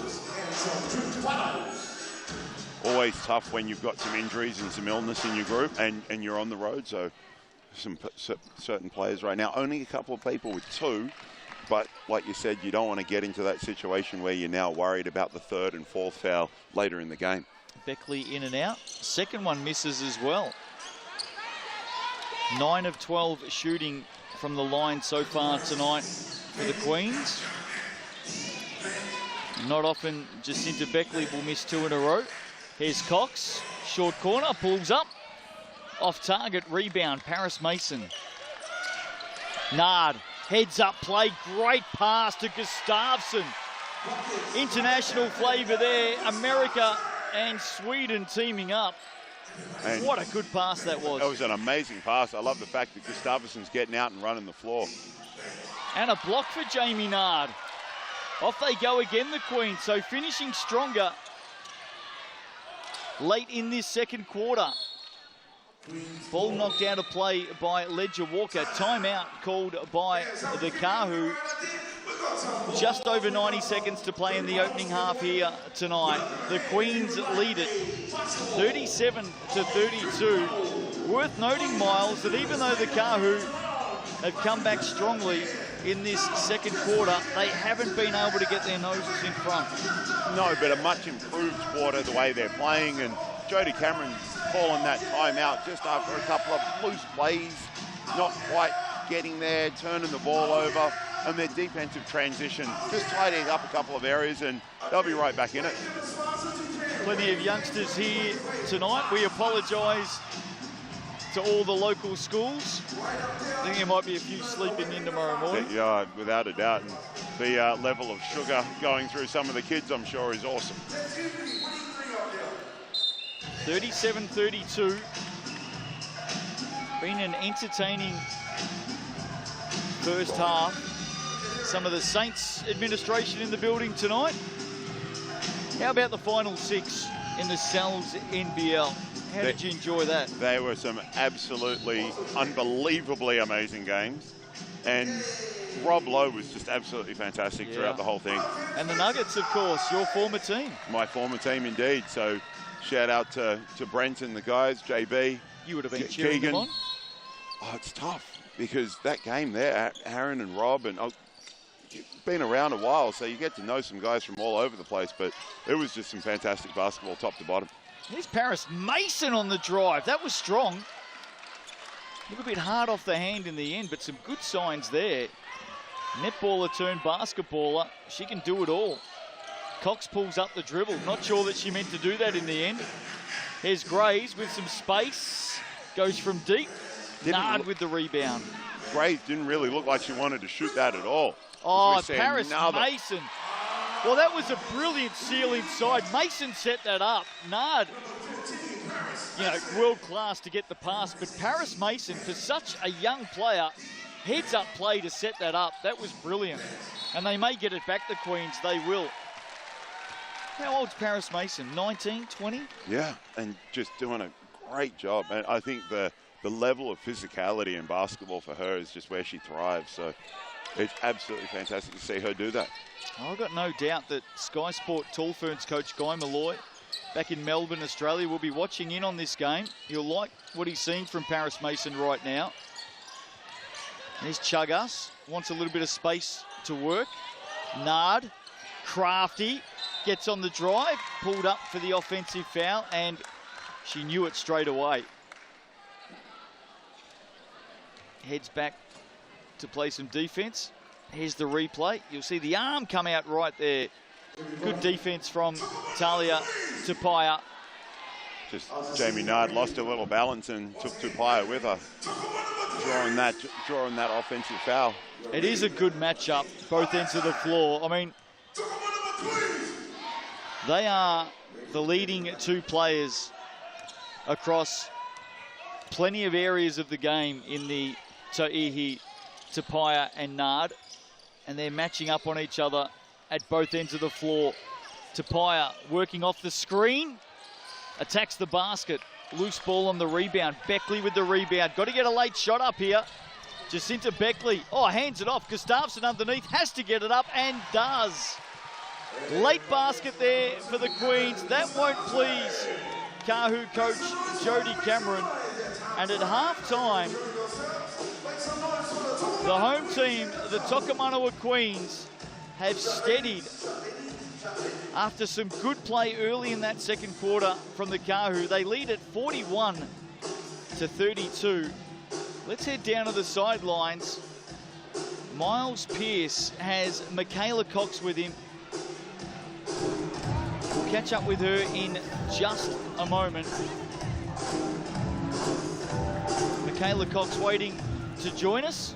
Always tough when you've got some injuries and some illness in your group and you're on the road. So some certain players right now, only a couple of people with 2. But like you said, you don't want to get into that situation where you're now worried about the 3rd and 4th foul later in the game. Beckley in and out. Second one misses as well. 9 of 12 shooting from the line so far tonight for the Queens. Not often Jacinta Beckley will miss 2 in a row. Here's Cox, short corner, pulls up. Off target, rebound, Paris Mason. Nard, heads up play, great pass to Gustafsson. international flavour there. America and Sweden teaming up. And what a good pass that was. That was an amazing pass. I love the fact that Gustafsson's getting out and running the floor. And a block for Jamie Nard. Off they go again, the Queens. So finishing stronger late in this second quarter. Ball knocked out of play by Ledger Walker. Timeout called by the Kahu. Just over 90 seconds to play in the opening half here tonight. The Queens lead it 37-32. Worth noting, Miles, that even though the Kahu have come back strongly in this second quarter, they haven't been able to get their noses in front. No, but a much improved quarter the way they're playing, and Jody Cameron calling that timeout just after a couple of loose plays, not quite getting there, turning the ball over, and their defensive transition, just tidying up a couple of areas, and they'll be right back in it. Plenty of youngsters here tonight. We apologise to all the local schools. I think there might be a few sleeping in tomorrow morning. Yeah, without a doubt. And the level of sugar going through some of the kids, I'm sure, is awesome. 37-32. Been an entertaining first half. Some of the Saints administration in the building tonight. How about the final six in the Sal's NBL? How did you enjoy that? They were some absolutely unbelievably amazing games. And Rob Lowe was just absolutely fantastic throughout the whole thing. And the Nuggets, of course, your former team. My former team, indeed. So shout out to Brent and the guys, JB. You would have been cheering them on? Oh, it's tough because that game there, Aaron and Rob, and been around a while, so you get to know some guys from all over the place, but it was just some fantastic basketball top to bottom. Here's Paris Mason on the drive. That was strong. A little bit hard off the hand in the end, but some good signs there. Netballer turned basketballer. She can do it all. Cox pulls up the dribble. Not sure that she meant to do that in the end. Here's Graves with some space. Goes from deep. Nard with the rebound. Graves didn't really look like she wanted to shoot that at all. Oh, Paris Mason. Well, that was a brilliant seal inside. Mason set that up. Nard, world class to get the pass. But Paris Mason, for such a young player, heads up play to set that up. That was brilliant. And they may get it back, the Queens. They will. How old's Paris Mason? 19, 20? Yeah, and just doing a great job. And I think the level of physicality in basketball for her is just where she thrives. So it's absolutely fantastic to see her do that. I've got no doubt that Sky Sport Tall Ferns coach Guy Malloy back in Melbourne, Australia, will be watching in on this game. He'll like what he's seeing from Paris Mason right now. There's Chuggas, wants a little bit of space to work. Nard, crafty, gets on the drive, pulled up for the offensive foul, and she knew it straight away. Heads back to play some defense. Here's the replay. You'll see the arm come out right there. Good defense from Talia Tupaia. Just Jamie Nard lost a little balance and took Tupaia with her, drawing that offensive foul. It is a good matchup, both ends of the floor. I mean, they are the leading two players across plenty of areas of the game in the Tauihi, Tupaia and Nard. And they're matching up on each other at both ends of the floor. Tupaia working off the screen, attacks the basket. Loose ball on the rebound. Beckley with the rebound. Got to get a late shot up here. Jacinta Beckley, hands it off. Gustafsson underneath, has to get it up and does. Late basket there for the Queens. That won't please Kahu coach Jody Cameron. And at halftime, the home team, the Tokomanawa Queens, have steadied after some good play early in that second quarter from the Kahu. They lead at 41-32. Let's head down to the sidelines. Miles Pearce has Michaela Cox with him. We'll catch up with her in just a moment. Michaela Cox waiting to join us.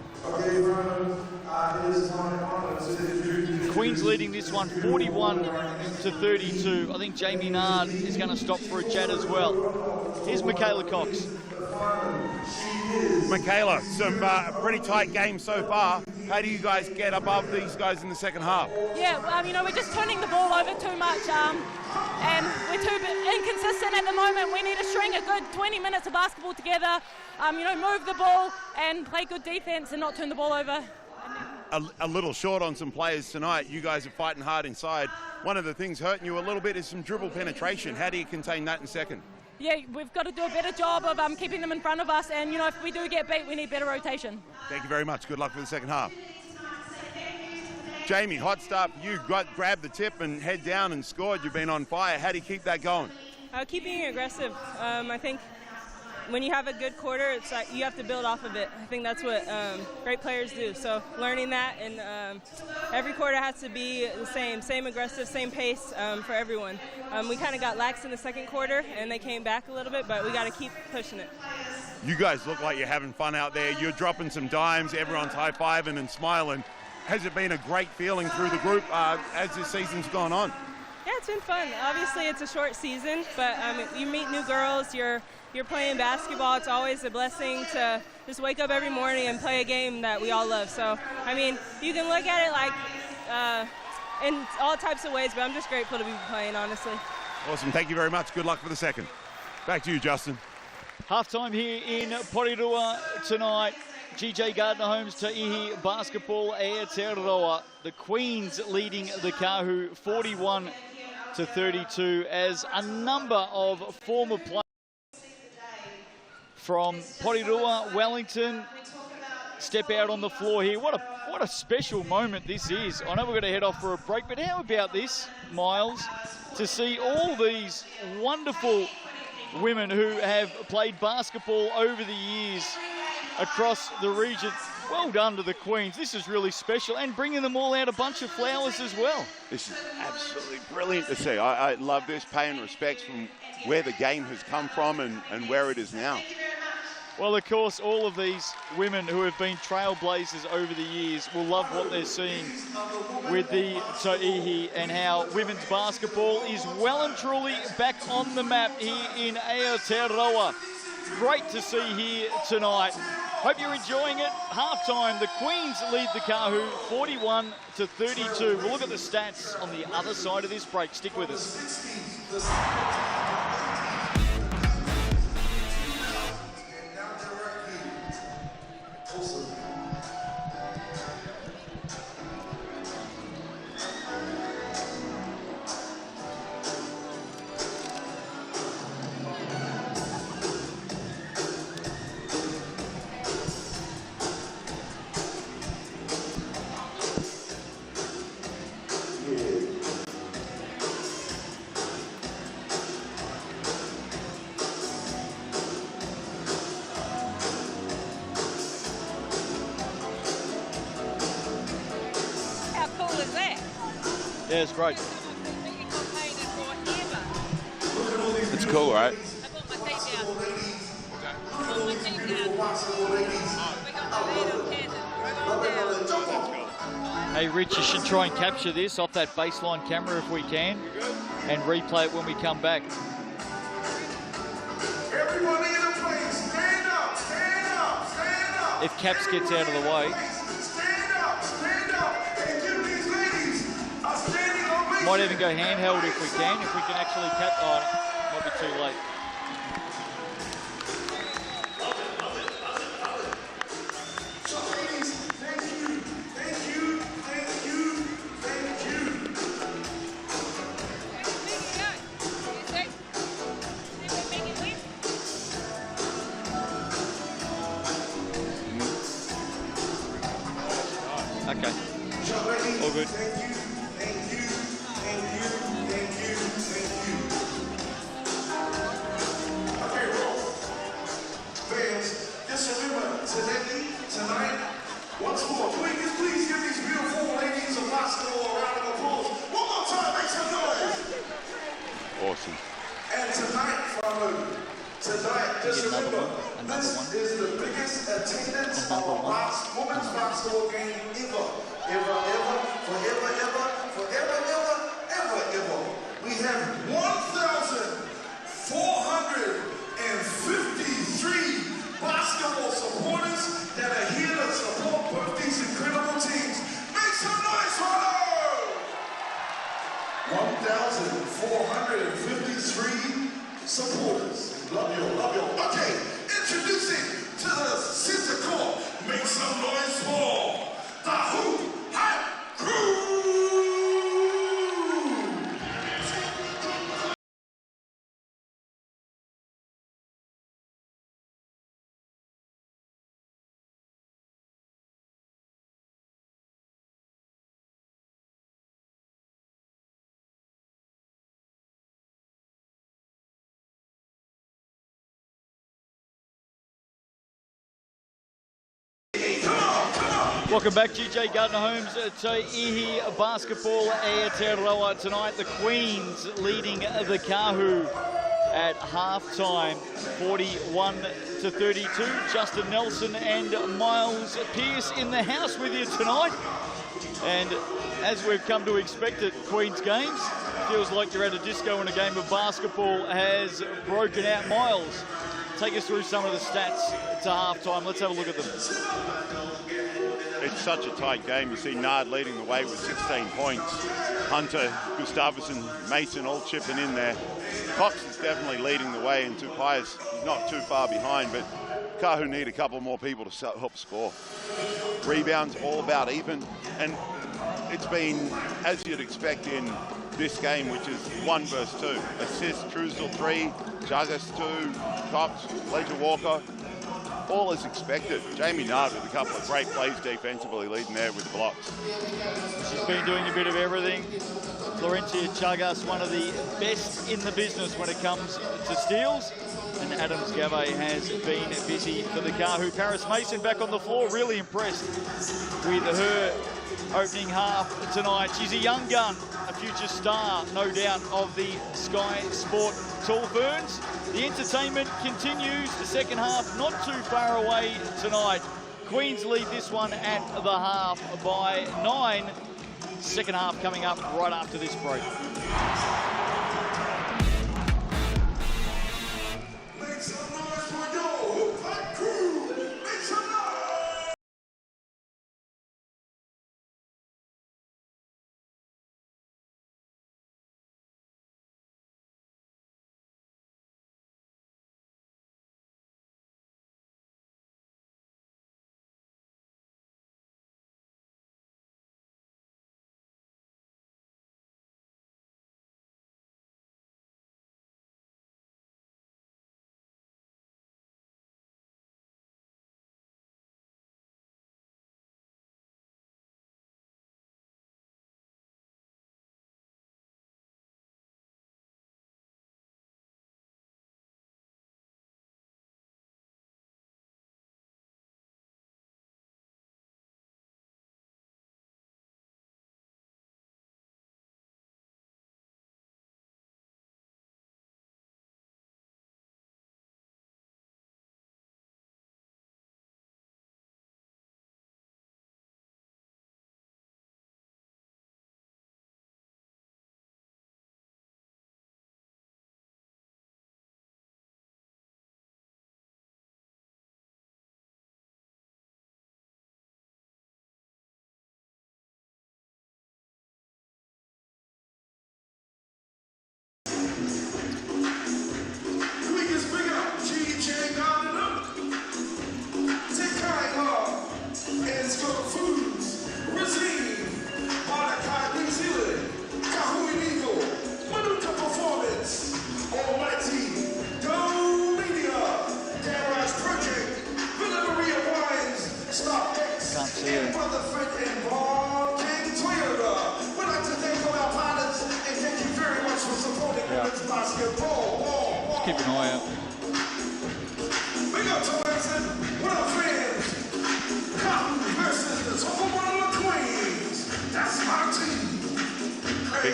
Queens leading this one 41-32. I think Jamie Nard is going to stop for a chat as well. Here's Michaela Cox. Michaela, some pretty tight games so far. How do you guys get above these guys in the second half? Yeah, we're just turning the ball over too much, and we're too inconsistent at the moment. We need to string a good 20 minutes of basketball together, move the ball and play good defense and not turn the ball over. A little short on some players tonight. You guys are fighting hard inside. One of the things hurting you a little bit is some dribble penetration. How do you contain that in second? Yeah, we've got to do a better job of keeping them in front of us, and if we do get beat, we need better rotation. Thank you very much. Good luck for the second half. Jamie, hot start. You grabbed the tip and head down and scored. You've been on fire. How do you keep that going? Keep being aggressive. I think when you have a good quarter, it's like you have to build off of it. I think that's what great players do. So learning that, and every quarter has to be the same aggressive, same pace for everyone. We kind of got lax in the second quarter, and they came back a little bit, but we got to keep pushing it. You guys look like you're having fun out there. You're dropping some dimes. Everyone's high-fiving and smiling. Has it been a great feeling through the group as this season's gone on? Yeah, it's been fun. Obviously, it's a short season, but you meet new girls. You're playing basketball. It's always a blessing to just wake up every morning and play a game that we all love. So, you can look at it like in all types of ways, but I'm just grateful to be playing, honestly. Awesome. Thank you very much. Good luck for the second. Back to you, Justin. Half-time here in Porirua tonight. GJ Gardner Holmes, Tauihi Basketball Aotearoa. The Queens leading the Kahu 41-32 as a number of former players from Porirua, Wellington, step out on the floor here. What a special moment this is. I know we're going to head off for a break, but how about this, Miles, to see all these wonderful women who have played basketball over the years across the region. Well done to the Queens. This is really special, and bringing them all out a bunch of flowers as well. This is absolutely brilliant to see. I love this, paying respects from where the game has come from and where it is now. Well, of course, all of these women who have been trailblazers over the years will love what they're seeing with the Tauihi and how women's basketball is well and truly back on the map here in Aotearoa. Great to see here tonight. Hope you're enjoying it. Halftime, the Queens lead the Kahu 41-32. We'll look at the stats on the other side of this break. Stick with us. Yeah, it's great. It's cool, right? Hey, Rich, you should try and capture this off that baseline camera if we can, and replay it when we come back. Everybody in the place, stand up, stand up, stand up. If Caps gets out of the way. Might even go handheld if we can actually catch. Oh, might be too late. So ladies, thank you. Okay. All good. Tonight, once more, please give these beautiful ladies of basketball a round of applause. One more time, make some noise. Awesome. And tonight, just remember, This is the biggest attendance of a women's basketball game ever. Forever. We have 1,453 basketball supporters that are here to support both these incredible teams. Make some noise for them! 1,453 supporters. Love you. Okay, introducing to the center court. Make some noise for Kahu Crew. Welcome back, GJ Gardner Holmes, Tauihi Basketball Aotearoa tonight. The Queens leading the Kahu at halftime, 41-32. Justin Nelson and Miles Pearce in the house with you tonight. And as we've come to expect at Queens games, feels like you're at a disco when a game of basketball has broken out. Miles, take us through some of the stats to halftime. Let's have a look at them. It's such a tight game. You see Nard leading the way with 16 points. Hunter, Gustafsson, Mason all chipping in there. Cox is definitely leading the way, and Tupai's not too far behind, but Kahu need a couple more people to help score. Rebounds all about even, and it's been as you'd expect in this game, which is 1 versus 2. Assists, Truesdell 3, Juggis 2, Cox, Ledger Walker. All as expected. Jamie Nard with a couple of great plays defensively, leading there with the blocks. She's been doing a bit of everything. Florencia Chagas, one of the best in the business when it comes to steals. And Adams Gave has been busy for the Kahu. Paris Mason back on the floor, really impressed with her opening half tonight. She's a young gun, a future star, no doubt, of the Sky Sport Tall Ferns. The entertainment continues. The second half not too far away tonight. Queens lead this one at the half by 9. Second half coming up right after this break. Keep an eye out. Big up to Wilson. What up, friends? Kahu versus the Tokomanawa Queens. That's my team. Hey.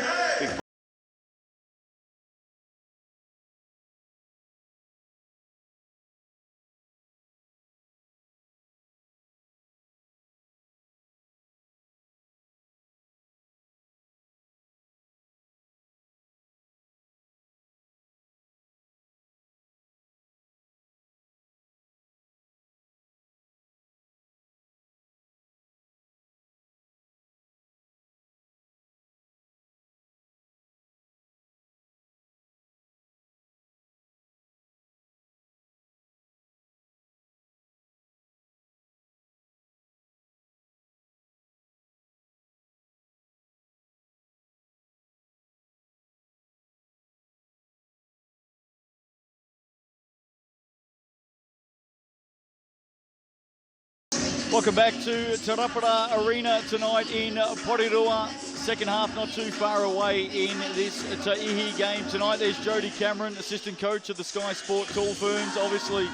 Welcome back to Te Rauparaha Arena tonight in Porirua. Second half not too far away in this Tauihi game tonight. There's Jody Cameron, assistant coach of the Sky Sport Tall Ferns, obviously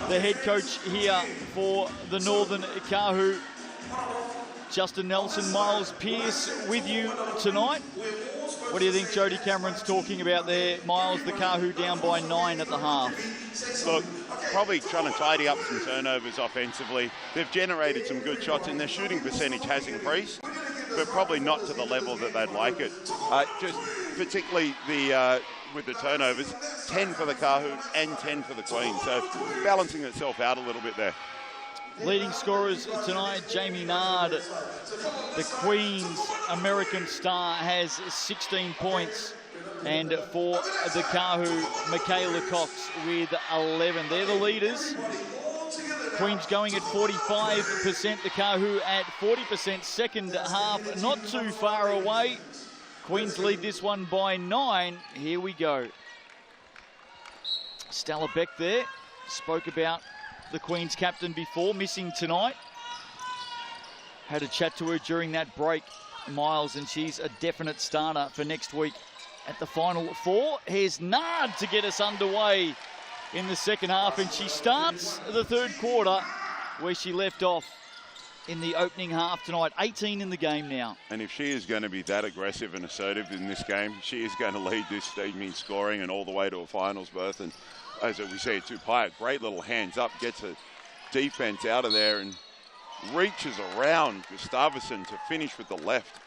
the head coach here for the Northern Kahu. Justin Nelson, Miles Pearce with you tonight. What do you think Jody Cameron's talking about there? Miles, the Kahu down by 9 at the half. Look, probably trying to tidy up some turnovers offensively. They've generated some good shots and their shooting percentage has increased, but probably not to the level that they'd like it. Just particularly with the turnovers, 10 for the Kahu and 10 for the Queens. So balancing itself out a little bit there. Leading scorers tonight, Jamie Nard, the Queen's American star, has 16 points. And for the Kahu, Michaela Cox with 11. They're the leaders. Queens going at 45%, the Kahu at 40%. Second half not too far away. Queens lead this one by 9. Here we go. Stella Beck there, spoke about the Queen's captain before, missing tonight. Had a chat to her during that break, Miles, and she's a definite starter for next week at the Final Four. Here's Nard to get us underway in the second half, and she starts the third quarter where she left off in the opening half tonight. 18 in the game now. And if she is going to be that aggressive and assertive in this game, she is going to lead this team in scoring and all the way to a finals berth. And as we see, Tupaya, great little hands up, gets a defense out of there and reaches around Gustafsson to finish with the left.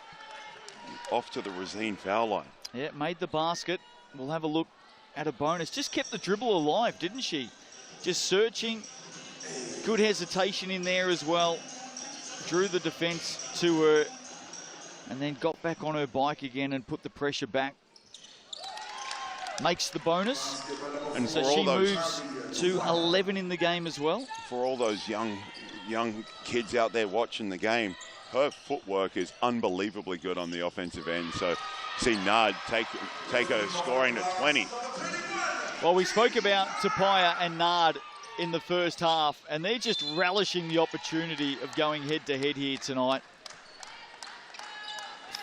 Off to the Rosine foul line. Yeah, made the basket. We'll have a look at a bonus. Just kept the dribble alive, didn't she? Just searching. Good hesitation in there as well. Drew the defense to her and then got back on her bike again and put the pressure back. Makes the bonus. And so she moves to 11 in the game as well. For all those young kids out there watching the game, her footwork is unbelievably good on the offensive end. So see Nard take her scoring to 20. Well, we spoke about Tupaya and Nard in the first half, and they're just relishing the opportunity of going head-to-head here tonight.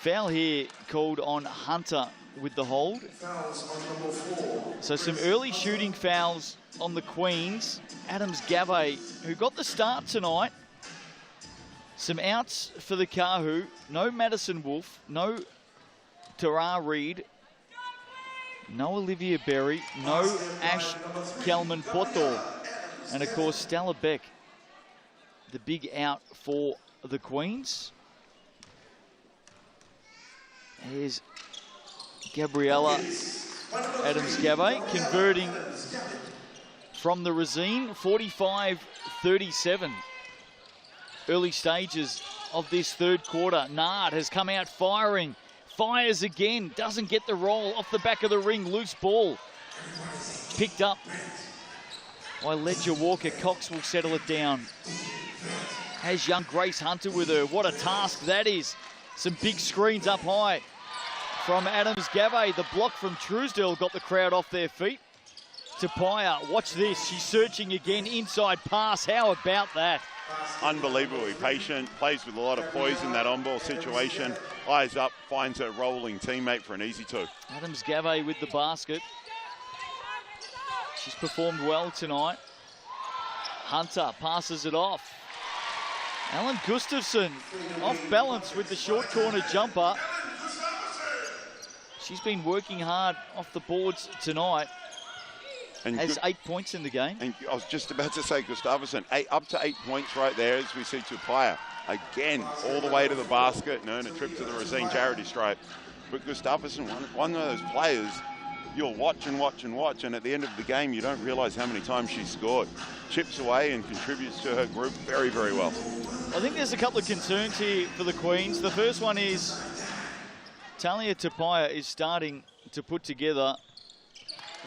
Foul here called on Hunter with the hold. So some early shooting fouls on the Queens. Adams Gave, who got the start tonight. Some outs for the Kahu. No Madison Wolf, no Tara Reid, no Olivia Berry, no Ash Kelman Poto. And of course, Stella Beck, the big out for the Queens. Here's Gabriella Adams-Gave converting from the Rosine, 45-37. Early stages of this third quarter. Nard has come out firing, fires again, doesn't get the roll off the back of the ring, loose ball. Picked up by Ledger Walker. Cox will settle it down. Has young Grace Hunter with her. What a task that is. Some big screens up high from Adams-Gave. The block from Truesdale got the crowd off their feet. Tupaya, watch this. She's searching again. Inside pass. How about that? Unbelievably patient. Plays with a lot of poise in that on-ball situation. Eyes up. Finds her rolling teammate for an easy two. Adams-Gave with the basket. She's performed well tonight. Hunter passes it off. Ellen Gustafsson off balance with the short corner jumper. She's been working hard off the boards tonight. And has 8 points in the game. And I was just about to say, Gustafsson, up to 8 points right there as we see Tupaya again all the way to the basket and earn a trip to the Rosine charity stripe. But Gustafsson, one of those players you'll watch and watch and watch, and at the end of the game you don't realise how many times she's scored. Chips away and contributes to her group very, very well. I think there's a couple of concerns here for the Queens. The first one is Talia Tupaya is starting to put together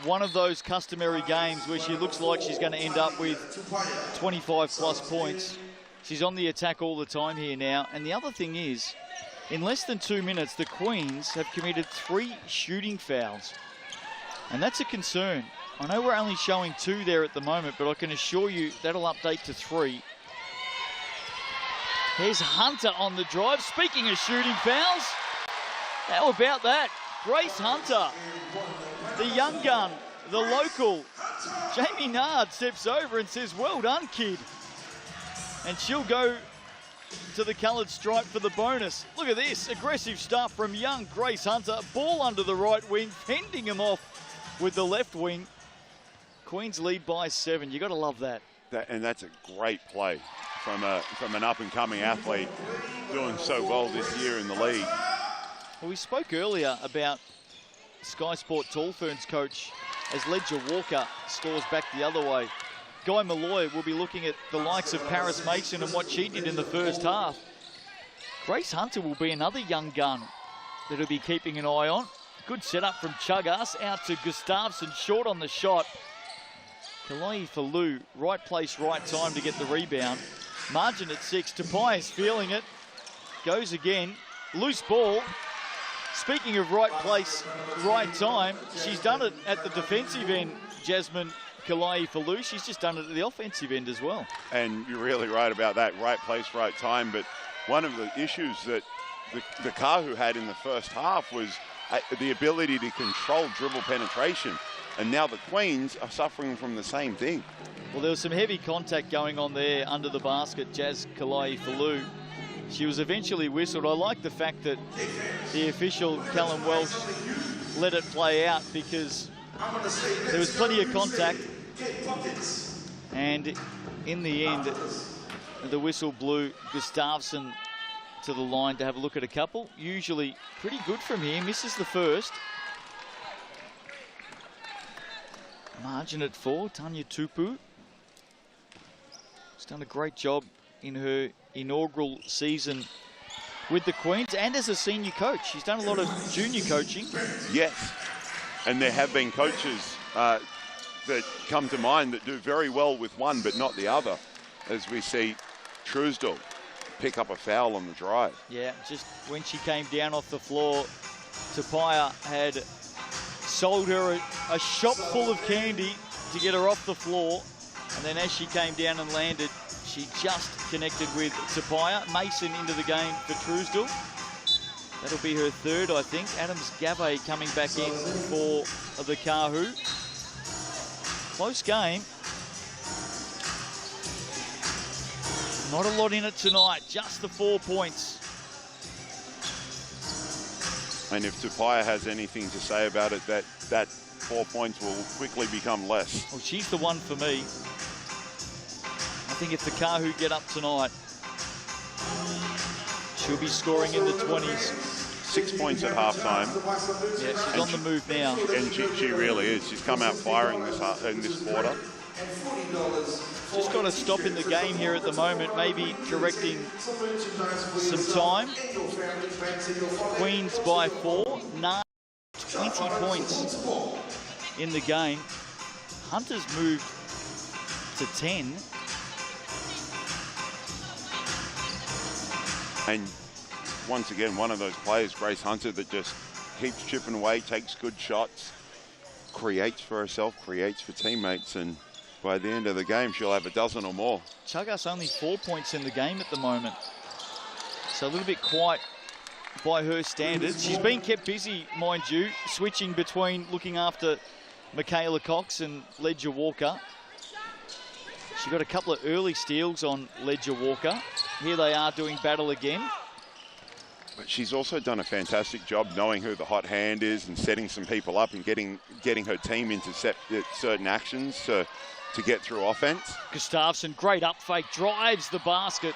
one of those customary games where she looks like she's going to end up with 25 plus points. She's on the attack all the time here now. And the other thing is, in less than 2 minutes, the Queens have committed 3 shooting fouls. And that's a concern. I know we're only showing 2 there at the moment, but I can assure you that'll update to 3. Here's Hunter on the drive. Speaking of shooting fouls, how about that? Grace Hunter, the young gun, the local. Jamie Nard steps over and says, well done, kid. And she'll go to the coloured stripe for the bonus. Look at this, aggressive stuff from young Grace Hunter. Ball under the right wing, fending him off with the left wing. Queens lead by 7. You got to love that. And that's a great play from an up-and-coming athlete doing so well this year in the league. Well, we spoke earlier about Sky Sport Tall Ferns coach as Ledger Walker scores back the other way. Guy Malloy will be looking at the likes of Paris Mason and what she did in the first half. Grace Hunter will be another young gun that he'll be keeping an eye on. Good setup from Chugas, out to Gustafsson, short on the shot. Kalai Falou, right place, right time to get the rebound. Margin at 6, Tauihi's feeling it. Goes again, loose ball. Speaking of right place, right time, she's done it at the defensive end, Jasmine Kalai Falou. She's just done it at the offensive end as well. And you're really right about that, right place, right time. But one of the issues that the Kahu had in the first half was the ability to control dribble penetration. And now the Queens are suffering from the same thing. Well, there was some heavy contact going on there under the basket, Jazz Kalai Falou. She was eventually whistled. I like the fact that the official, Callum Welsh, let it play out because there was plenty of contact. And in the end, the whistle blew Gustafsson to the line to have a look at a couple. Usually pretty good from here, misses the first. Margin at 4, Tanya Tupu. She's done a great job in her inaugural season with the Queens and as a senior coach. She's done a lot of junior coaching. Yes, and there have been coaches that come to mind that do very well with one but not the other, as we see Truesdell pick up a foul on the drive. Yeah, just when she came down off the floor, Tapia had sold her a shop full of candy to get her off the floor. And then as she came down and landed, she just connected with Tapia. Mason into the game for Truesdell. That'll be her third, I think. Adams Gavay coming back in for the Kahu. Close game. Not a lot in it tonight, just the 4 points. And if Tapia has anything to say about it, that 4 points will quickly become less. Well, she's the one for me. I think if the Kahu get up tonight, she'll be scoring in the 20s. 6 points at halftime. Yeah, she's on the move now. And she really is. She's come out firing in this quarter. Just got to stop in the game here at the moment, maybe correcting some time. Queens by 4, 20 points in the game. Hunter's moved to 10. And once again, one of those players, Grace Hunter, that just keeps chipping away, takes good shots, creates for herself, creates for teammates, and by the end of the game, she'll have a dozen or more. Chugas only 4 points in the game at the moment. So a little bit quiet by her standards. She's been kept busy, mind you, switching between looking after Michaela Cox and Ledger Walker. She got a couple of early steals on Ledger Walker. Here they are doing battle again. But she's also done a fantastic job knowing who the hot hand is and setting some people up and getting her team into certain actions to get through offense. Gustafsson, great up fake, drives the basket.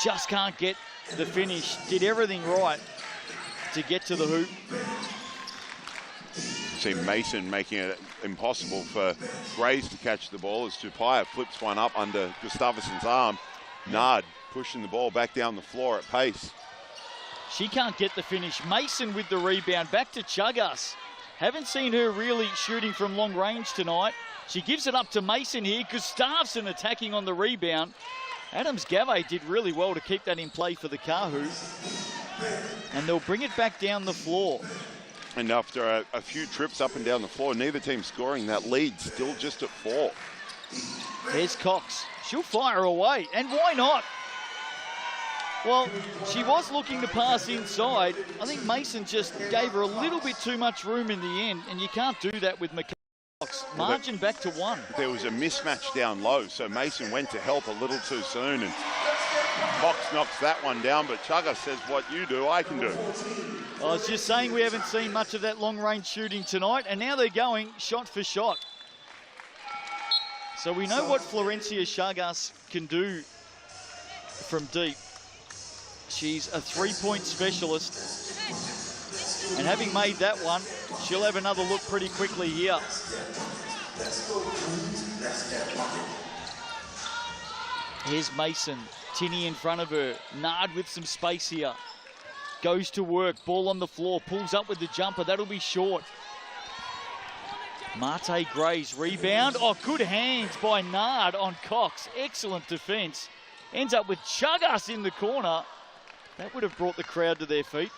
Just can't get the finish. Did everything right to get to the hoop. See Mason making it impossible for Grays to catch the ball as Tapia flips one up under Gustafsson's arm. Nard pushing the ball back down the floor at pace. She can't get the finish. Mason with the rebound. Back to Chugas. Haven't seen her really shooting from long range tonight. She gives it up to Mason here. Gustafsson attacking on the rebound. Adams Gavay did really well to keep that in play for the Kahu. And they'll bring it back down the floor. And after a few trips up and down the floor, neither team scoring. That lead still just at 4. There's Cox. She'll fire away. And why not? Well, she was looking to pass inside. I think Mason just gave her a little bit too much room in the end, and you can't do that with McCox. Margin back to 1. There was a mismatch down low, so Mason went to help a little too soon, and Cox knocks that one down, but Chugga says, what you do, I can do. I was just saying we haven't seen much of that long-range shooting tonight, and now they're going shot for shot. So we know what Florencia Chagas can do from deep. She's a three-point specialist. And having made that one, she'll have another look pretty quickly here. Here's Mason. Tinny in front of her. Nard with some space here. Goes to work. Ball on the floor. Pulls up with the jumper. That'll be short. Marte Gray's rebound. Oh, good hands by Nard on Cox. Excellent defense. Ends up with Chagas in the corner. That would have brought the crowd to their feet.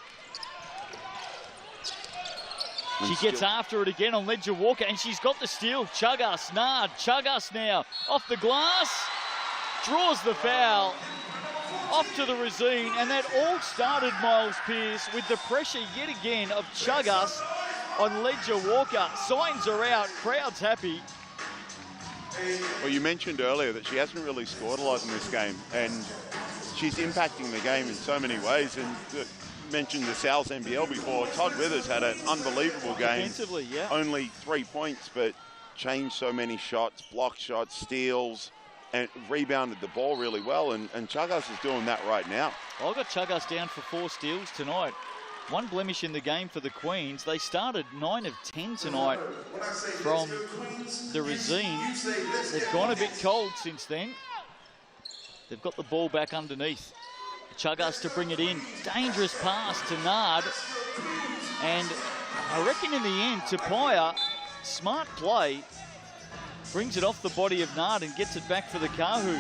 She gets after it again on Ledger Walker, and she's got the steal. Chagas, Nard, Chagas now. Off the glass. Draws the foul. Off to the Razine, and that all started, Miles Pearce, with the pressure yet again of Chagas on Ledger Walker. Signs are out, crowd's happy. Well, you mentioned earlier that she hasn't really scored a lot in this game, and she's impacting the game in so many ways. And mentioned the Sal's NBL before. Todd Withers had an unbelievable game. Defensively, yeah. Only 3 points, but changed so many shots, blocked shots, steals, and rebounded the ball really well. And Chagas is doing that right now. I got Chagas down for 4 steals tonight. One blemish in the game for the Queens. They started 9 of 10 tonight from the Razine. They've gone a bit cold since then. They've got the ball back underneath. Chagas to bring it in. Dangerous pass to Nard. And I reckon in the end, Tapia, smart play, brings it off the body of Nard and gets it back for the Kahu.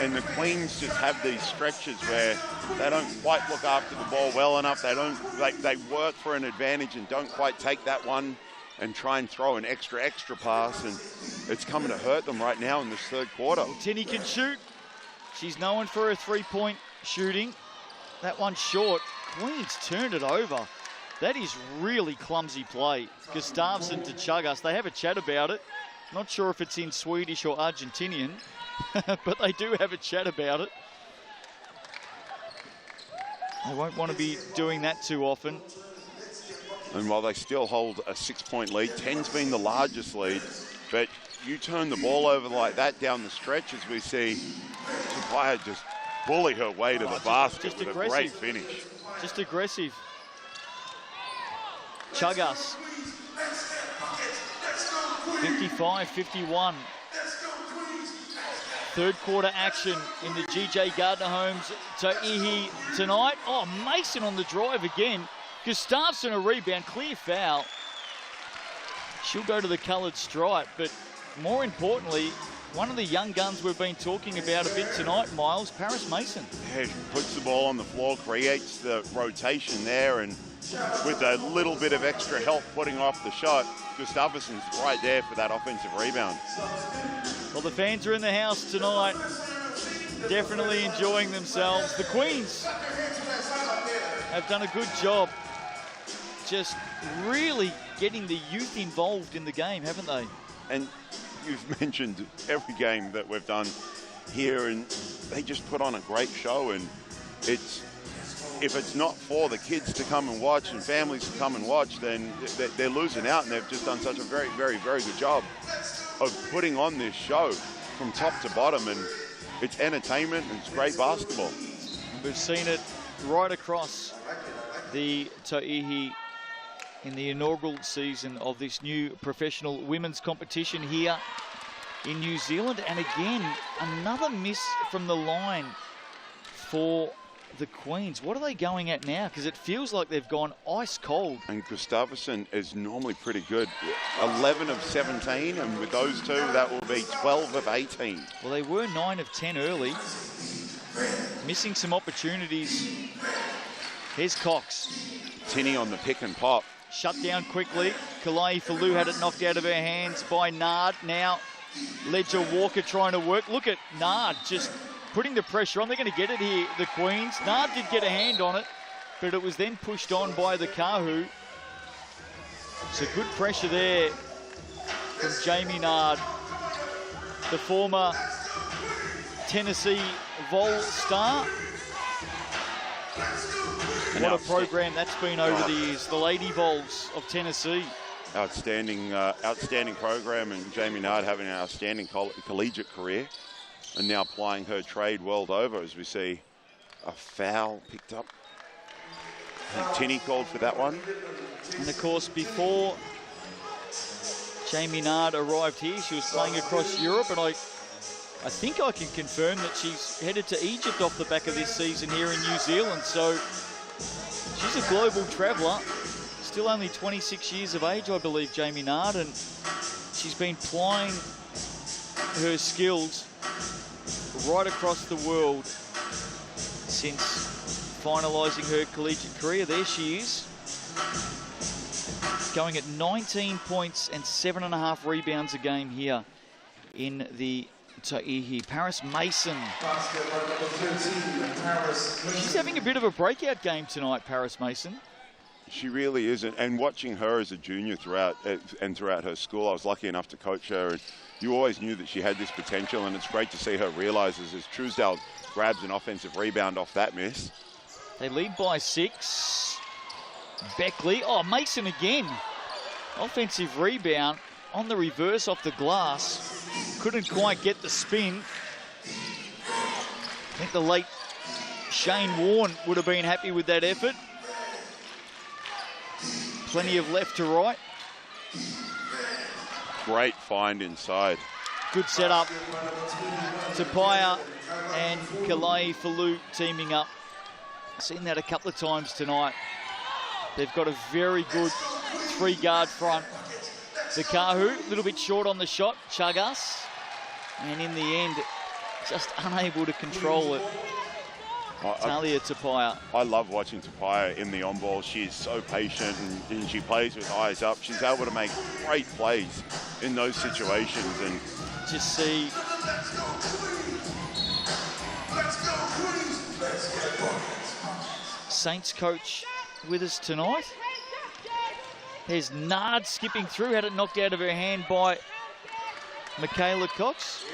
And the Queens just have these stretches where they don't quite look after the ball well enough. They work for an advantage and don't quite take that one and try and throw an extra pass, and it's coming to hurt them right now in this third quarter. Well, Tinny can shoot. She's known for her 3-point shooting. That one's short. Queens turned it over. That is really clumsy play. Gustafsson to Chagas. They have a chat about it. Not sure if it's in Swedish or Argentinian, but they do have a chat about it. They won't want to be doing that too often. And while they still hold a 6-point lead, 10's been the largest lead, but you turn the ball over like that down the stretch, as we see Tapia just bully her way to the basket with a great finish. Just aggressive. Chagas. 55-51. Third quarter action in the GJ Gardner Homes Tauihi tonight. Oh, Mason on the drive again. Gustafsson a rebound, clear foul. She'll go to the coloured stripe, but more importantly, one of the young guns we've been talking about a bit tonight, Miles, Paris Mason. Yeah, puts the ball on the floor, creates the rotation there, and with a little bit of extra help putting off the shot, Gustafsson's right there for that offensive rebound. Well, the fans are in the house tonight, definitely enjoying themselves. The Queens have done a good job just really getting the youth involved in the game, haven't they? And you've mentioned every game that we've done here, and they just put on a great show. And if it's not for the kids to come and watch and families to come and watch, then they're losing out, and they've just done such a very, very, very good job of putting on this show from top to bottom. And it's entertainment and it's great basketball. We've seen it right across the Tauihi in the inaugural season of this new professional women's competition here in New Zealand. And again, another miss from the line for the Queens. What are they going at now? Because it feels like they've gone ice cold. And Gustafsson is normally pretty good. 11 of 17, and with those two, that will be 12 of 18. Well, they were 9 of 10 early. Missing some opportunities. Here's Cox. Tinny on the pick and pop. Shut down quickly. Kalai Falou had it knocked out of her hands by Nard. Now Ledger Walker trying to work. Look at Nard just putting the pressure on. They're going to get it here, the Queens. Nard did get a hand on it, but it was then pushed on by the Kahu. So good pressure there from Jamie Nard, the former Tennessee Vol star. What a program that's been over the years, the Lady Vols of Tennessee. Outstanding program, and Jamie Nard having an outstanding collegiate career and now plying her trade world over, as we see a foul picked up. I think Tinney called for that one. And of course, before Jamie Nard arrived here, she was playing across Europe, and I think I can confirm that she's headed to Egypt off the back of this season here in New Zealand. So she's a global traveller, still only 26 years of age, I believe, Jamie Nard, and she's been plying her skills right across the world since finalising her collegiate career. There she is, going at 19 points and 7.5 rebounds a game here in the Tauihi. Paris Mason. She's having a bit of a breakout game tonight, Paris Mason. She really is, and watching her as a junior throughout her school, I was lucky enough to coach her, and you always knew that she had this potential, and it's great to see her realise as Truesdale grabs an offensive rebound off that miss. They lead by 6. Beckley, Mason again. Offensive rebound on the reverse off the glass. Couldn't quite get the spin. I think the late Shane Warne would have been happy with that effort. Plenty of left to right. Great find inside. Good setup. Tapia and Kalei Falou teaming up. Seen that a couple of times tonight. They've got a very good 3-guard front. The Kahu, a little bit short on the shot, Chagas. And in the end, just unable to control it. Talia Tapia. I love watching Tapia in the on-ball. She's so patient and she plays with eyes up. She's able to make great plays in those situations. And just see Saints coach with us tonight. There's Nard skipping through, had it knocked out of her hand by Michaela Cox.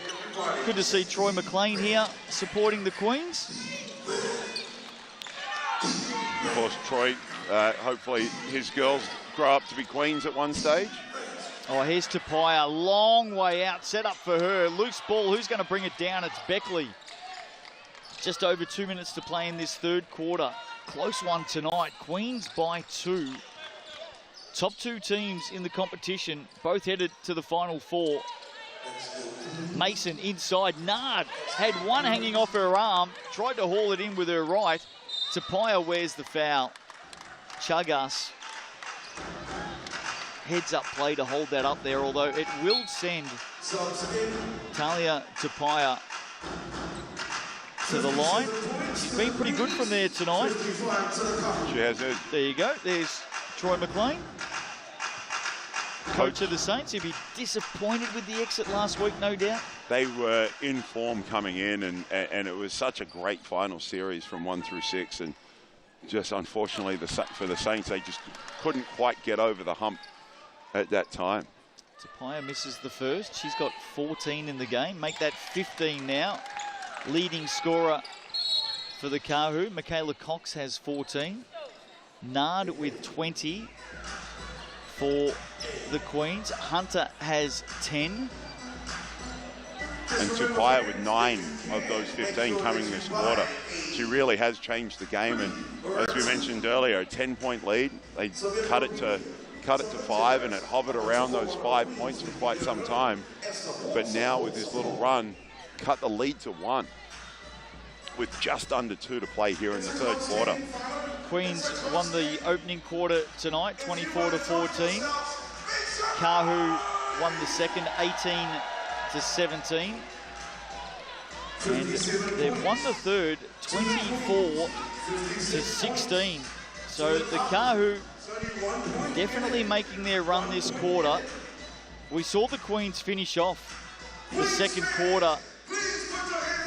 Good to see Troy McLean here supporting the Queens. Of course, Troy, hopefully his girls grow up to be Queens at one stage. Here's Tapia, long way out, set up for her. Loose ball, who's going to bring it down? It's Beckley. Just over 2 minutes to play in this third quarter. Close one tonight, Queens by 2. Top 2 teams in the competition, both headed to the Final Four. Mason inside, Nard had one hanging off her arm, tried to haul it in with her right. Tapia wears the foul. Chagas, heads up play to hold that up there, although it will send Talia Tapia to the line. She's been pretty good from there tonight. She has it. There you go, there's Troy McLean, coach of the Saints. He'll be disappointed with the exit last week, no doubt. They were in form coming in, and it was such a great final series from 1 through 6, and just unfortunately for the Saints, they just couldn't quite get over the hump at that time. Tapia misses the first. She's got 14 in the game. Make that 15 now. Leading scorer for the Kahu. Michaela Cox has 14. Nard with 20 for the Queens. Hunter has 10. And Tapia with 9 of those 15 coming this quarter. She really has changed the game, and as we mentioned earlier, a 10-point lead. They cut it to 5, and it hovered around those 5 points for quite some time. But now with this little run, cut the lead to 1 with just under 2 to play here in the third quarter. Queens won the opening quarter tonight, 24-14. Kahu won the second, 18-17. And they've won the third, 24-16. So the Kahu definitely making their run this quarter. We saw the Queens finish off the second quarter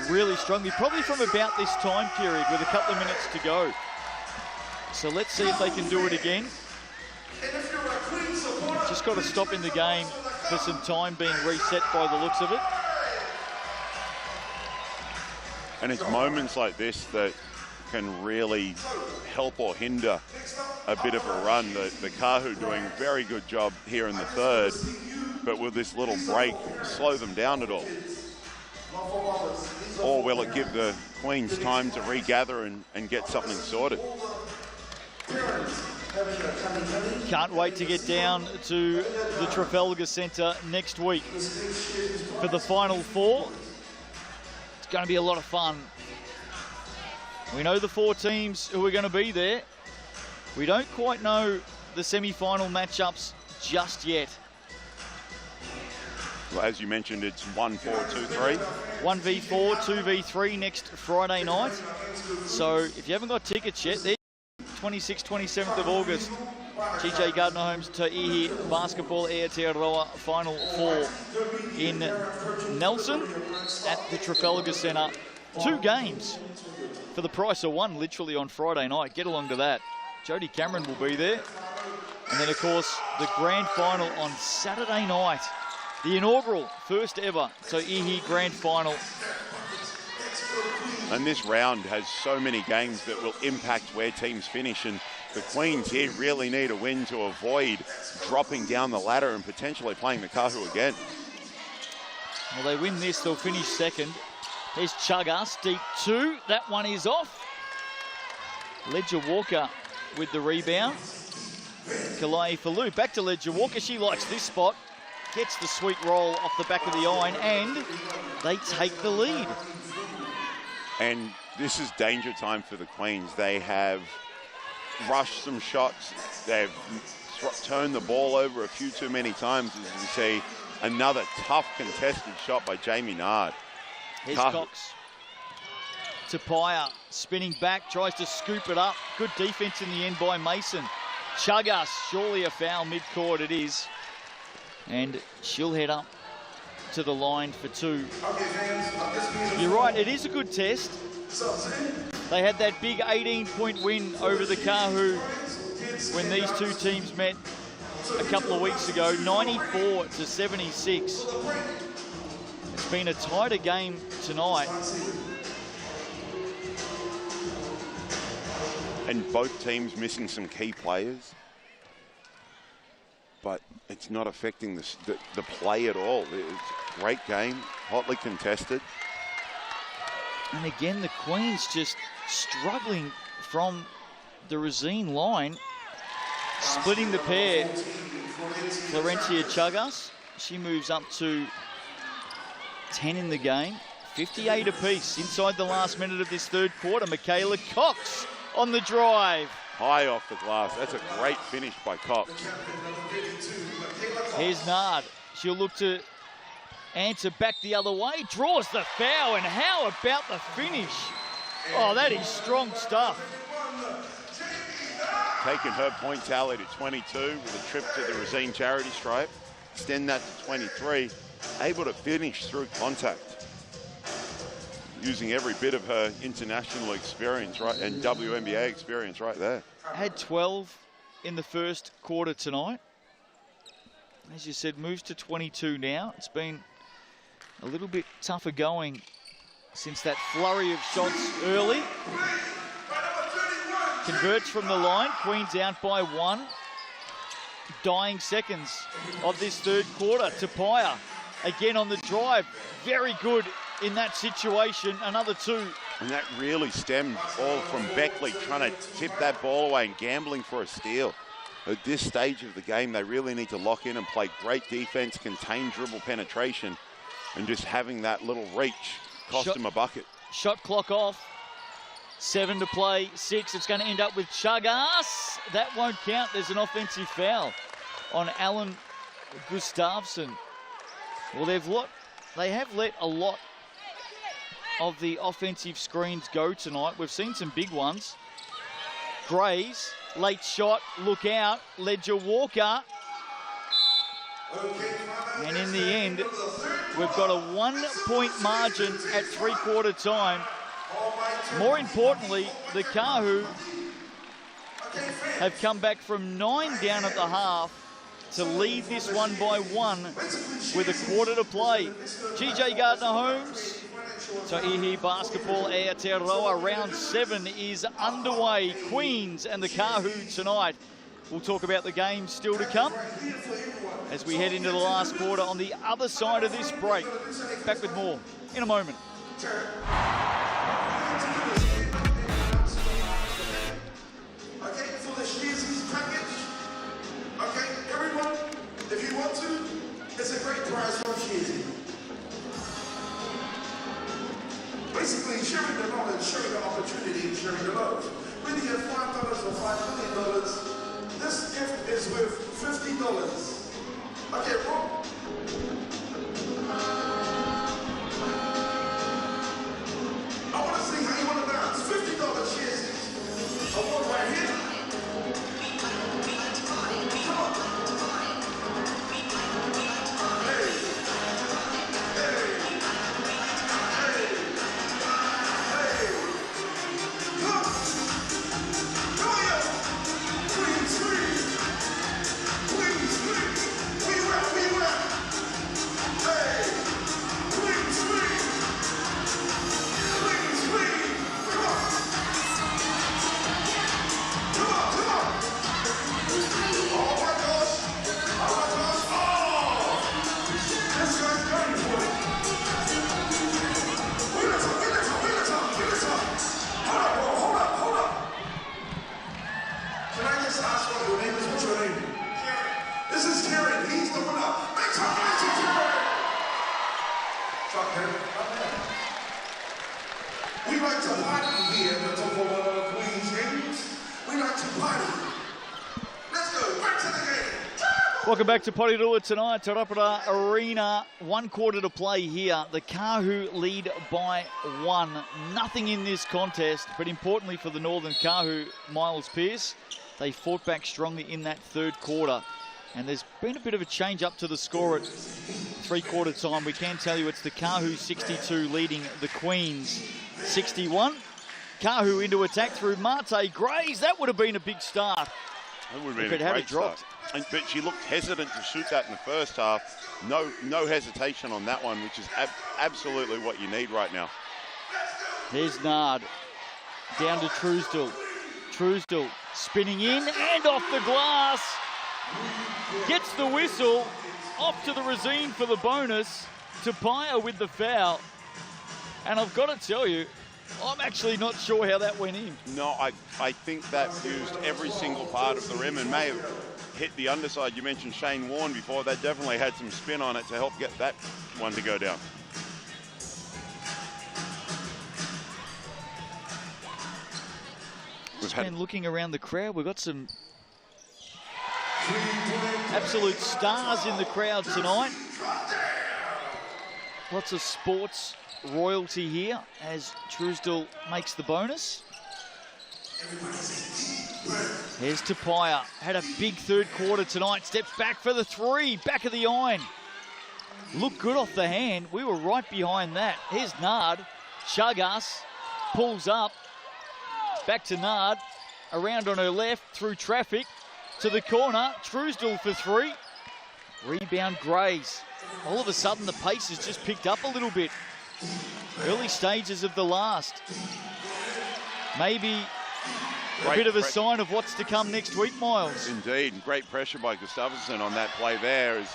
really strongly, probably from about this time period with a couple of minutes to go. So let's see if they can do it again. Just got to stop in the game for some time being reset by the looks of it. And it's moments like this that can really help or hinder a bit of a run. The Kahu doing a very good job here in the third, but with this little break, slow them down at all? Or will it give the Queens time to regather and get something sorted? Can't wait to get down to the Trafalgar Centre next week for the Final Four. It's going to be a lot of fun. We know the 4 teams who are going to be there. We don't quite know the semi-final matchups just yet. Well, as you mentioned, it's 1-4, 2-3. 1v4, 2v3 next Friday night. So if you haven't got tickets yet, they're 26th, 27th of August. GJ Gardner Home's Tauihi Basketball Aotearoa Final Four in Nelson at the Trafalgar Centre. 2 games for the price of 1, literally on Friday night. Get along to that. Jodie Cameron will be there. And then, of course, the grand final on Saturday night. The inaugural, first ever Tauihi Grand Final. And this round has so many games that will impact where teams finish. And the Queens here really need a win to avoid dropping down the ladder and potentially playing the Kahu again. Well, they win this, they'll finish second. There's Chagas, deep 2. That one is off. Ledger Walker with the rebound. Kalai Falou back to Ledger Walker. She likes this spot. Gets the sweet roll off the back of the iron, and they take the lead. And this is danger time for the Queens. They have rushed some shots. They've turned the ball over a few too many times, as we see. Another tough contested shot by Jamie Nard. Here's Cox. Tapia spinning back, tries to scoop it up. Good defense in the end by Mason. Chagas, surely a foul mid-court it is. And she'll head up to the line for 2. You're right, it is a good test. They had that big 18-point win over the Kahu when these 2 teams met a couple of weeks ago, 94-76. It's been a tighter game tonight. And both teams missing some key players. But it's not affecting the play at all. It's a great game, hotly contested. And again, the Queens just struggling from the Rosine line. Splitting the pair, Florencia Chagas. She moves up to 10 in the game. 58 apiece inside the last minute of this third quarter. Michaela Cox on the drive. High off the glass. That's a great finish by Cox. Here's Nard. She'll look to answer back the other way. Draws the foul, and how about the finish? Oh, that is strong stuff. Taking her point tally to 22 with a trip to the Rosine charity stripe. Extend that to 23. Able to finish through contact. Using every bit of her international experience, right, and WNBA experience right there. Had 12 in the first quarter tonight. As you said, moves to 22 now. It's been a little bit tougher going since that flurry of shots early. Converts from the line. Queens out by 1. Dying seconds of this third quarter. Tapia again on the drive. Very good in that situation. Another 2. And that really stemmed all from Beckley trying to tip that ball away and gambling for a steal. At this stage of the game, they really need to lock in and play great defense, contain dribble penetration, and just having that little reach cost them a bucket. Shot clock off. 7 to play, 6. It's going to end up with Chagas. That won't count. There's an offensive foul on Alan Gustafsson. Well, they have let a lot of the offensive screens go tonight. We've seen some big ones. Grays, late shot, look out. Ledger Walker. And in the end, we've got a 1-point margin at 3/4 time. More importantly, the Kahu have come back from 9 down at the half to lead this one by 1 with 1/4 to play. GJ Gardner Holmes, Tauihi Basketball Aotearoa, round 7 is underway. Queens and the Kahu tonight. We'll talk about the games still to come as we head into the last quarter on the other side of this break. Back with more in a moment. If you want to, it's a great prize for cheesy. Basically, sharing the knowledge, sharing the opportunity, sharing the love. Whether you have $5 or $5 million, this gift is worth $50. Okay, Rob? I want to see how you want to dance. $50 cheesy. I want right here. Come on. We like to party here in the Tokomanawa Queens Games. We like to party. Let's go, back to the game. Welcome back to Porirua tonight, Te Rauparaha Arena. 1/4 to play here. The Kahu lead by 1. Nothing in this contest, but importantly for the Northern Kahu, Miles Pearce, they fought back strongly in that 3rd quarter. And there's been a bit of a change up to the score at 3/4 time. We can tell you it's the Kahu 62 leading the Queens 61. Kahu into attack through Mate Grays. That would have been a big start. That would have been a great start. But she looked hesitant to shoot that in the first half. No hesitation on that one, which is absolutely what you need right now. There's Nard. Down to Truesdell. Truesdell spinning in and off the glass. Gets the whistle. Off to the Razine for the bonus. Tapia with the foul. And I've got to tell you, I'm actually not sure how that went in. No, I think that used every single part of the rim and may have hit the underside. You mentioned Shane Warne before. That definitely had some spin on it to help get that one to go down. Just been looking around the crowd. We've got some absolute stars in the crowd tonight. Lots of sports royalty here as Truesdell makes the bonus. Here's Tapia. Had a big 3rd quarter tonight. Steps back for the 3. Back of the iron. Looked good off the hand. We were right behind that. Here's Nard. Chagas pulls up. Back to Nard. Around on her left through traffic. To the corner. Truesdell for 3. Rebound Grays. All of a sudden the pace has just picked up a little bit. Early stages of the last. Maybe a bit of a sign of what's to come next week, Miles. Indeed. Great pressure by Gustafsson on that play there as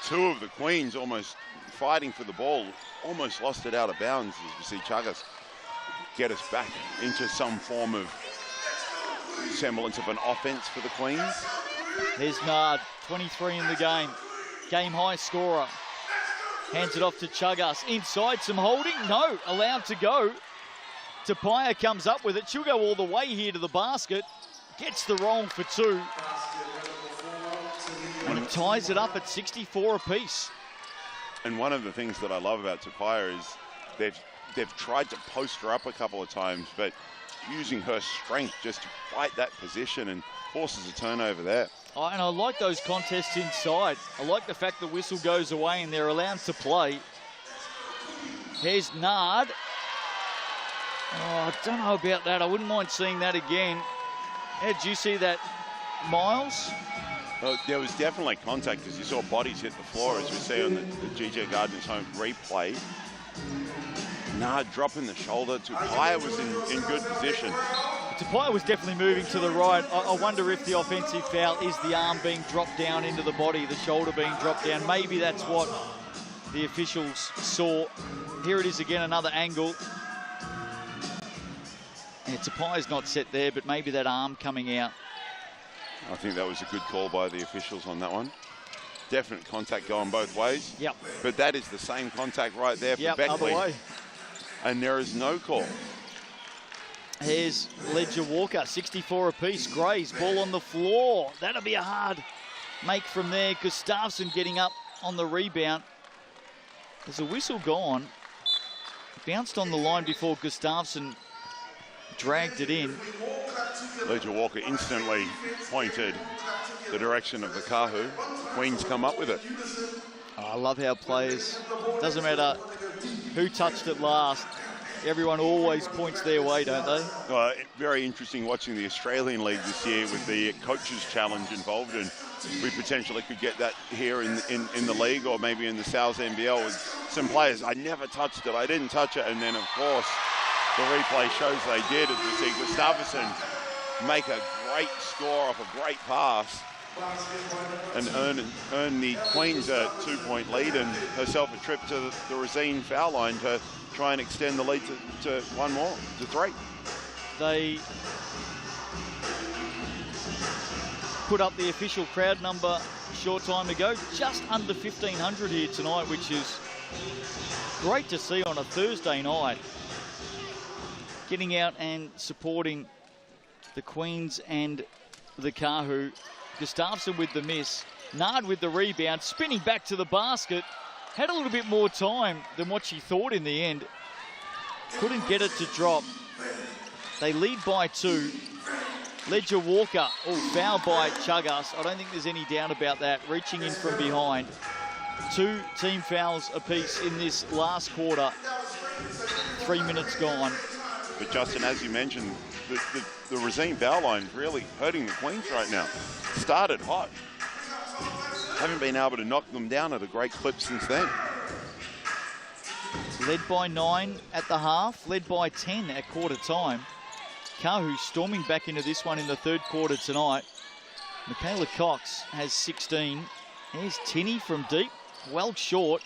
2 of the Queens almost fighting for the ball. Almost lost it out of bounds as we see Chagas get us back into some form of semblance of an offense for the Queens. There's Nard, 23 in the game. Game high scorer. Hands it off to Chagas. Inside, some holding. No, allowed to go. Tapia comes up with it. She'll go all the way here to the basket. Gets the roll for 2. And it ties it up at 64 apiece. And one of the things that I love about Tapia is they've tried to post her up a couple of times, but using her strength just to fight that position and forces a turnover there. And I like those contests inside. I like the fact the whistle goes away and they're allowed to play. Here's Nard. I don't know about that. I wouldn't mind seeing that again. How did you see that, Miles? Well, there was definitely contact as you saw bodies hit the floor, as we see on the GJ Gardner's home replay. Nard dropping the shoulder. Tauihi was in good position. Tauihi was definitely moving to the right. I wonder if the offensive foul is the arm being dropped down into the body, the shoulder being dropped down. Maybe that's what the officials saw. Here it is again, another angle. Yeah, Tauihi's not set there, but maybe that arm coming out. I think that was a good call by the officials on that one. Definite contact going both ways. Yep. But that is the same contact right there for Beckley. Other way. And there is no call. Here's Ledger Walker, 64 apiece. Grays, ball on the floor. That'll be a hard make from there. Gustafsson getting up on the rebound. There's a whistle gone. Bounced on the line before Gustafsson dragged it in. Ledger Walker instantly pointed the direction of the Kahu. Queens come up with it. I love how players, doesn't matter who touched it last, everyone always points their way, don't they? Very interesting watching the Australian League this year with the Coaches Challenge involved, and we potentially could get that here in the league or maybe in the Sal's NBL with some players. I never touched it, I didn't touch it, and then of course the replay shows they did, as we see Gustafsson make a great score off a great pass and earn the Queens a 2-point lead and herself a trip to the Racine foul line to try and extend the lead to one more, to 3. They put up the official crowd number a short time ago, just under 1,500 here tonight, which is great to see on a Thursday night. Getting out and supporting the Queens and the Kahu. Gustafsson with the miss. Nard with the rebound, spinning back to the basket. Had a little bit more time than what she thought in the end. Couldn't get it to drop. They lead by 2. Ledger Walker, foul by Chagas. I don't think there's any doubt about that. Reaching in from behind. 2 team fouls apiece in this last quarter. 3 minutes gone. But Justin, as you mentioned, the Racine foul line is really hurting the Queens right now. Started hot. Haven't been able to knock them down at a great clip since then. Led by 9 at the half, led by 10 at quarter time. Kahu storming back into this one in the third quarter tonight. Michaela Cox has 16. There's Tinney from deep, well short.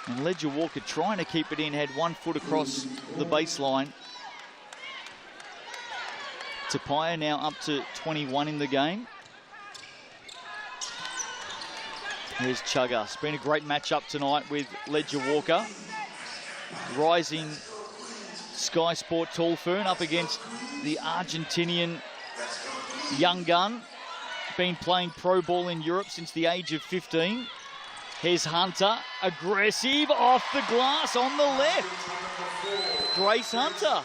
And Ledger Walker trying to keep it in, had 1 foot across the baseline. Tauihi now up to 21 in the game. Here's Chagas. Been a great matchup tonight with Ledger Walker. Rising Sky Sport Tall Fern up against the Argentinian young gun. Been playing pro ball in Europe since the age of 15. Here's Hunter, aggressive, off the glass on the left. Grace Hunter,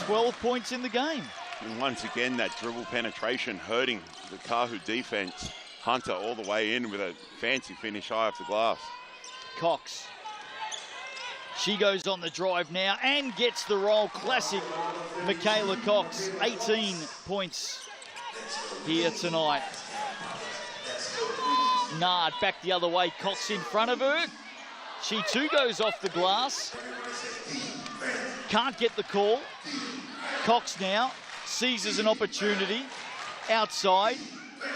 12 points in the game. And once again, that dribble penetration hurting the Kahu defense. Hunter all the way in with a fancy finish high off the glass. Cox. She goes on the drive now and gets the roll. Classic Michaela Cox, 18 points here tonight. Nard back the other way, Cox in front of her. She too goes off the glass. Can't get the call. Cox now seizes an opportunity. Outside,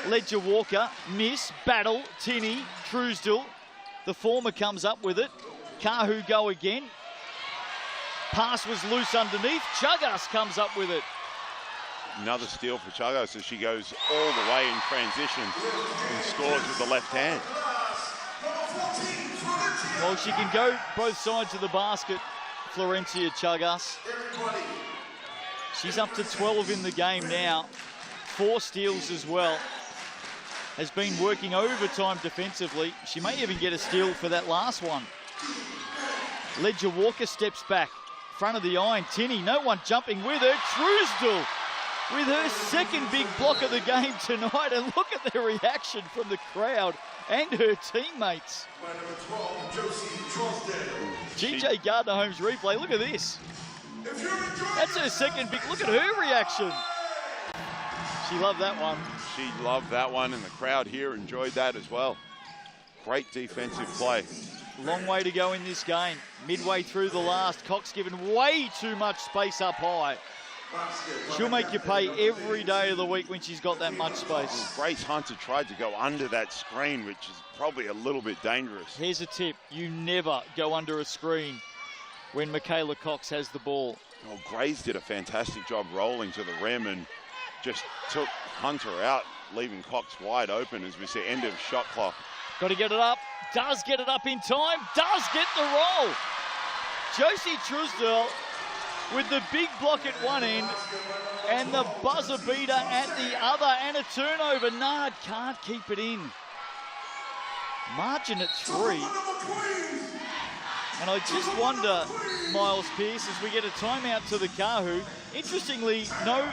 Ledger Walker, miss, battle, Tinney, Truesdell. The former comes up with it. Kahu go again. Pass was loose underneath. Chagas comes up with it. Another steal for Chagas as she goes all the way in transition and scores with the left hand. Well, she can go both sides of the basket, Florencia Chagas. She's up to 12 in the game now. 4 steals as well. Has been working overtime defensively. She may even get a steal for that last one. Ledger Walker steps back. Front of the iron, Tinney, no one jumping with her. Truesdell with her second big block of the game tonight. And look at the reaction from the crowd and her teammates. GJ Gardner Holmes replay. Look at this. That's her second big. Look at her reaction. She loved that one. She loved that one, and the crowd here enjoyed that as well. Great defensive play. Long way to go in this game. Midway through the last, Cox given way too much space up high. She'll make you pay every day of the week when she's got that much space. Grace Hunter tried to go under that screen, which is probably a little bit dangerous. Here's a tip. You never go under a screen when Michaela Cox has the ball. Well, Grace did a fantastic job rolling to the rim and just took Hunter out, leaving Cox wide open as we see end of shot clock. Got to get it up. Does get it up in time. Does get the roll. Josie Truesdell with the big block at one end and the buzzer beater at the other, and a turnover. Nard can't keep it in. Margin at 3. And I just wonder, Miles Pearce, as we get a timeout to the Kahu. Interestingly, no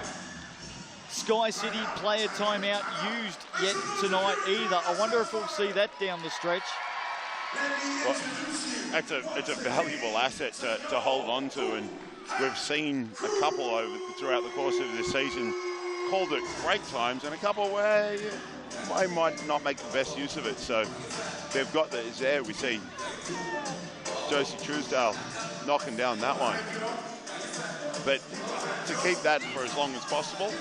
Sky City player timeout used yet tonight either. I wonder if we'll see that down the stretch. Well, it's a valuable asset to hold on to, and we've seen a couple throughout the course of this season called at great times, and a couple where they might not make the best use of it. So they've got this there. We see Josie Truesdale knocking down that one. But to keep that for as long as possible,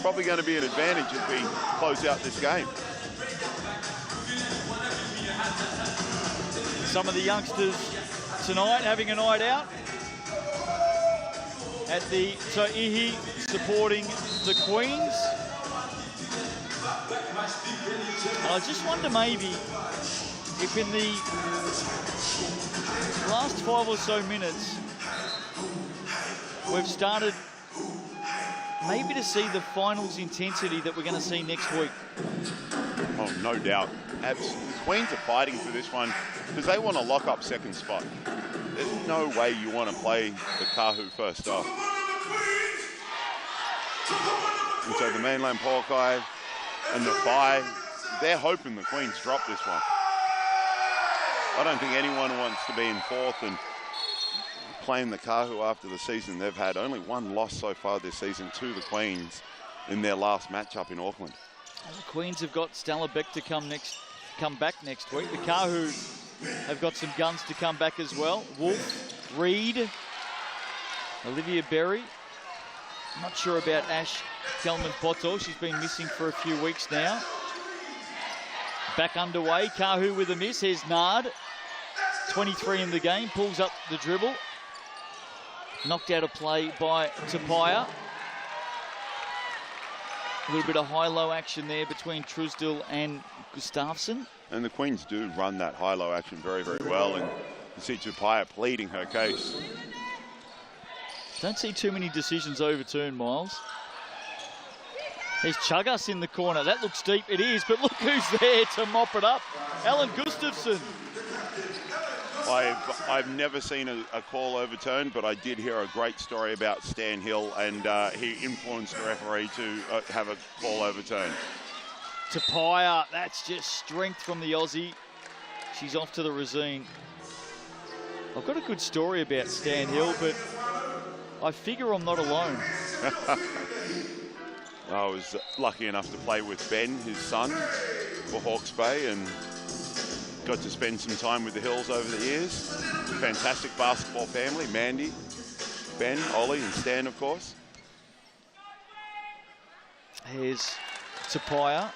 probably going to be an advantage as we close out this game. Some of the youngsters tonight having a night out at the Tauihi supporting the Queens. And I just wonder maybe if in the last 5 or so minutes we've started maybe to see the finals intensity that we're going to see next week. Oh, no doubt. Queens are fighting for this one because they want to lock up second spot. There's no way you want to play the Kahu first off. And so the mainland Pokai and the Phi, they're hoping the Queens drop this one. I don't think anyone wants to be in fourth and playing the Kahu after the season they've had. Only one loss so far this season to the Queens in their last matchup in Auckland. And the Queens have got Stella Beck to come back next week. The Kahu have got some guns to come back as well. Wolf, Reed, Olivia Berry. I'm not sure about Ash Kelman-Poto. She's been missing for a few weeks now. Back underway. Kahu with a miss. Here's Nard. 23 in the game. Pulls up the dribble. Knocked out of play by Tapia. A little bit of high-low action there between Truesdell and Gustafsson. And the Queens do run that high-low action very, very well. And you see Tapia pleading her case. Don't see too many decisions overturned, Miles. There's Chugas in the corner. That looks deep. It is, but look who's there to mop it up. Alan Gustafsson. I've never seen a call overturned, but I did hear a great story about Stan Hill, and he influenced the referee to have a call overturned. Tapia, that's just strength from the Aussie. She's off to the Racine. I've got a good story about Stan Hill, but I figure I'm not alone. I was lucky enough to play with Ben, his son, for Hawke's Bay, and got to spend some time with the Hills over the years. Fantastic basketball family, Mandy, Ben, Ollie, and Stan, of course. Here's Tapia,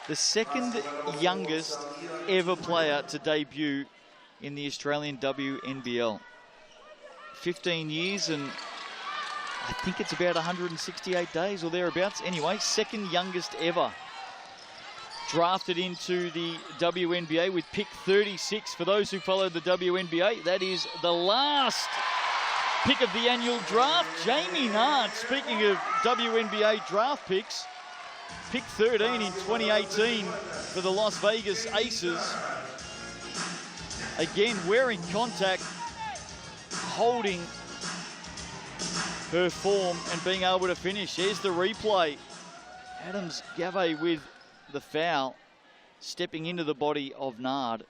the second youngest ever player to debut in the Australian WNBL. 15 years and I think it's about 168 days or thereabouts. Anyway, second youngest ever. Drafted into the WNBA with pick 36. For those who follow the WNBA, that is the last pick of the annual draft. Jamie Nard, speaking of WNBA draft picks, pick 13 in 2018 for the Las Vegas Aces. Again, wearing contact, holding her form and being able to finish. Here's the replay. Adams Gave with the foul, stepping into the body of Nard.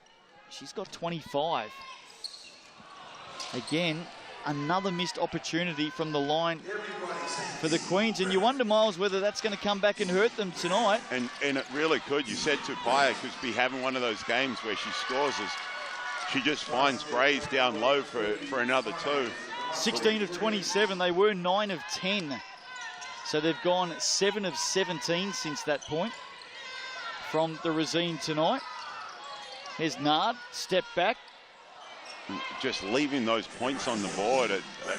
She's got 25. Again, another missed opportunity from the line for the Queens. And you wonder, Miles, whether that's going to come back and hurt them tonight. And it really could. You said Tauihi could be having one of those games where she scores as she just finds Grays down low for another 2. 16 of 27. They were 9 of 10. So they've gone 7 of 17 since that point from the Rosine tonight. Here's Nard, step back. Just leaving those points on the board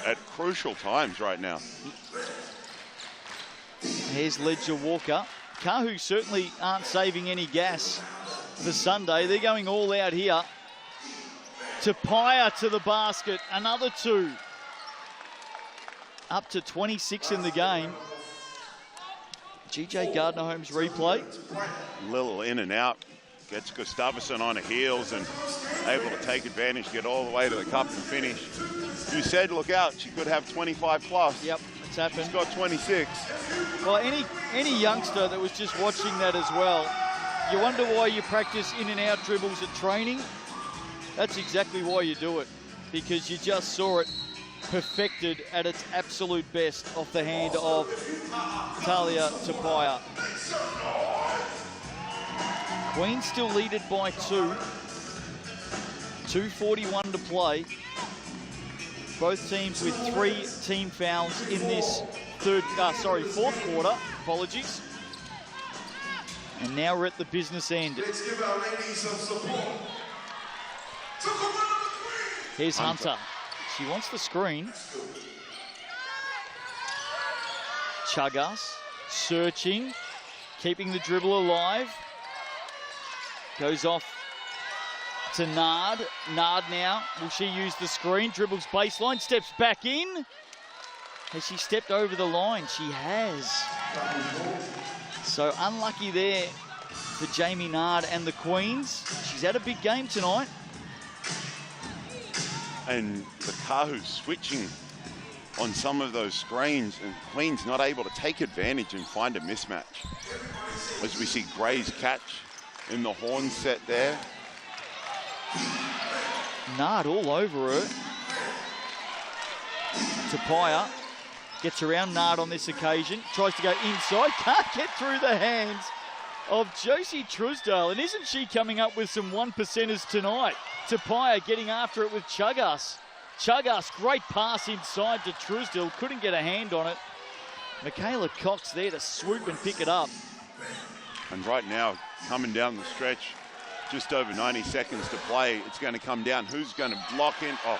at crucial times right now. Here's Ledger Walker. Kahu certainly aren't saving any gas for Sunday. They're going all out here. Tauihi to the basket, another 2. Up to 26 in the game. GJ Gardner Holmes replay. Little in and out. Gets Gustafsson on her heels and able to take advantage, get all the way to the cup and finish. You said, look out, she could have 25 plus. Yep, it's happened. She's got 26. Well, any youngster that was just watching that as well, you wonder why you practice in and out dribbles at training. That's exactly why you do it, because you just saw it perfected at its absolute best off the hand of Talia Tauihi. Queens still leaded by 2. 2:41 to play. Both teams with 3 team fouls in this fourth quarter. Apologies. And now we're at the business end. Let's give our ladies some support. Here's Hunter. She wants the screen. Chagas searching, keeping the dribble alive. Goes off to Nard. Nard now, will she use the screen? Dribbles baseline, steps back in. Has she stepped over the line? She has. So unlucky there for Jamie Nard and the Queens. She's had a big game tonight. And the Kahu switching on some of those screens, and Queens not able to take advantage and find a mismatch. As we see Gray's catch in the horn set there. Nard all over her. Tauihi gets around Nard on this occasion. Tries to go inside. Can't get through the hands of Josie Truesdale. And isn't she coming up with some 1%ers tonight? Tauihi getting after it with Chagas. Chagas, great pass inside to Truesdale. Couldn't get a hand on it. Michaela Cox there to swoop and pick it up. And right now, coming down the stretch, just over 90 seconds to play. It's going to come down. Who's going to lock in? Oh,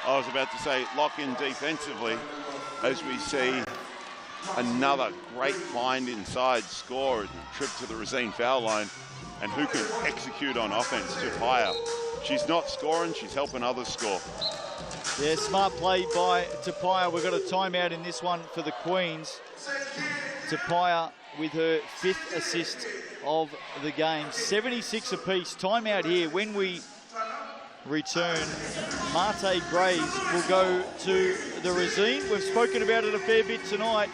I was about to say lock in defensively as we see another great find inside, score, and trip to the Rosine foul line. And who can execute on offense? Tauihi. She's not scoring, she's helping others score. Yeah, smart play by Tauihi. We've got a timeout in this one for the Queens. Tauihi with her 5th assist of the game. 76 apiece. Timeout here. When we return, Marte Grays will go to the Rosine. We've spoken about it a fair bit tonight.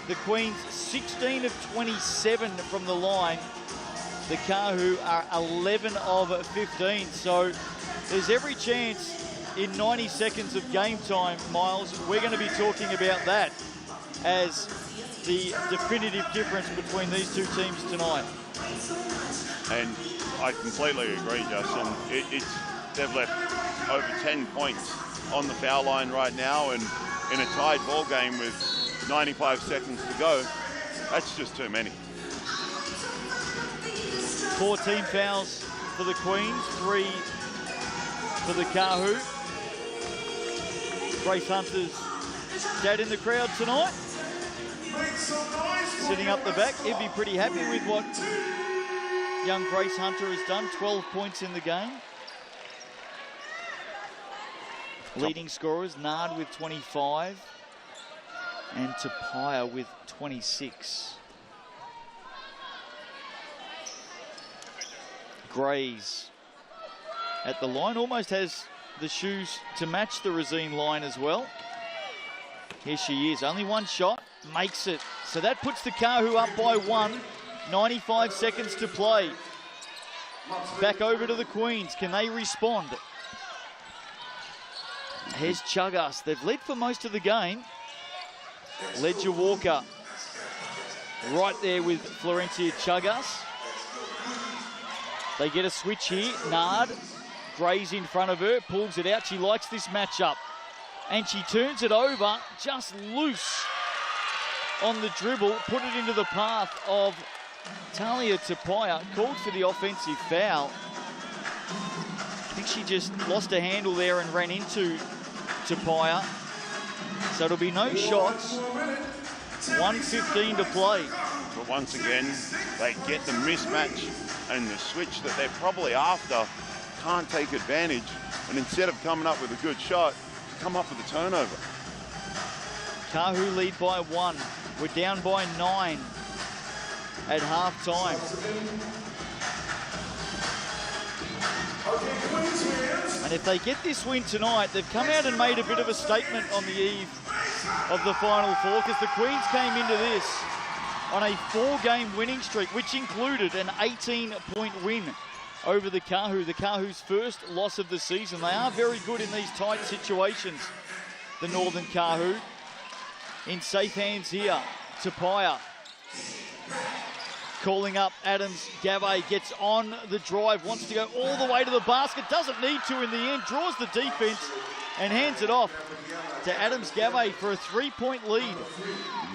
The Queens 16 of 27 from the line. The Kahu are 11 of 15. So there's every chance in 90 seconds of game time, Miles, we're going to be talking about that as the definitive difference between these two teams tonight. And I completely agree, Justin. They've left over 10 points on the foul line right now, and in a tied ball game with 95 seconds to go, that's just too many. 4 team fouls for the Queens, 3 for the Kahu. Grace Hunter's dad in the crowd tonight. Sitting up the back. He'd be pretty happy with what young Grace Hunter has done. 12 points in the game. Leading scorers, Nard with 25 and Tauihi with 26. Grays at the line, almost has the shoes to match the Rosine line as well. Here she is, only one shot, makes it. So that puts the Kahu up by 1, 95 seconds to play. Back over to the Queens, can they respond? Here's Chagas, they've led for most of the game. Ledger Walker, right there with Florencia Chagas. They get a switch here, Nard, Gray's in front of her, pulls it out, she likes this matchup. And she turns it over, just loose on the dribble, put it into the path of Talia Tapia, called for the offensive foul. I think she just lost her handle there and ran into Tapia. So it'll be no shots, 1:15 to play. But once again, they get the mismatch and the switch that they're probably after, can't take advantage, and instead of coming up with a good shot, come up with a turnover. Kahu lead by 1. We're down by 9 at half time. And if they get this win tonight, they've come out and made a bit of a statement on the eve of the Final Four, because the Queens came into this on a 4-game winning streak, which included an 18-point win over the Kahu. The Kahu's first loss of the season. They are very good in these tight situations, the Northern Kahu. In safe hands here, Tapia. Calling up Adams Gavay, gets on the drive, wants to go all the way to the basket, doesn't need to in the end, draws the defense and hands it off to Adams Gavay for a 3-point lead.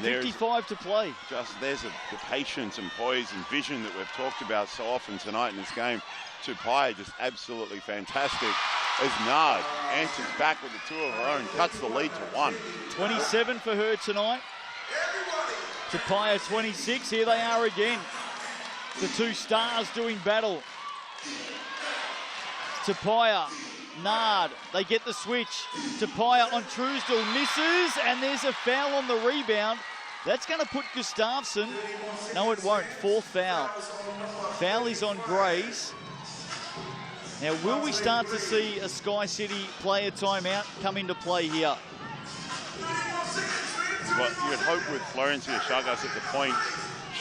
55 to play. There's the patience and poise and vision that we've talked about so often tonight in this game. Tapia just absolutely fantastic as Nard answers back with the 2 of her own, cuts the lead to 1. 27 for her tonight. Tapia 26, here they are again. The 2 stars doing battle. Tapia, Nard, they get the switch. Tapia on Truesdell, misses, and there's a foul on the rebound. That's going to put Gustafsson. No, it won't. 4th foul. Foul is on Grays. Now, will we start to see a Sky City player timeout come into play here? Well, you'd hope with Florencia Chagas at the point,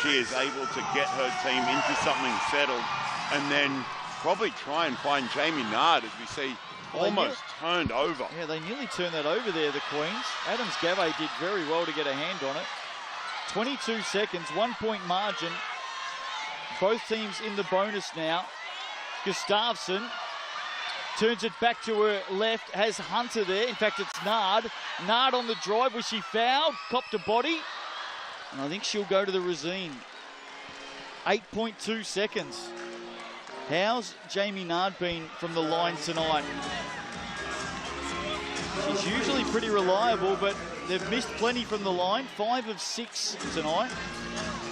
she is able to get her team into something settled and then probably try and find Jamie Nard, as we see almost turned over. Yeah, they nearly turned that over there, the Queens. Adams Gavay did very well to get a hand on it. 22 seconds, 1-point margin. Both teams in the bonus now. Gustafsson turns it back to her left, has Hunter there. In fact, it's Nard. Nard on the drive, was she fouled? Copped a body. And I think she'll go to the Racine. 8.2 seconds. How's Jamie Nard been from the line tonight? She's usually pretty reliable, but they've missed plenty from the line. 5 of 6 tonight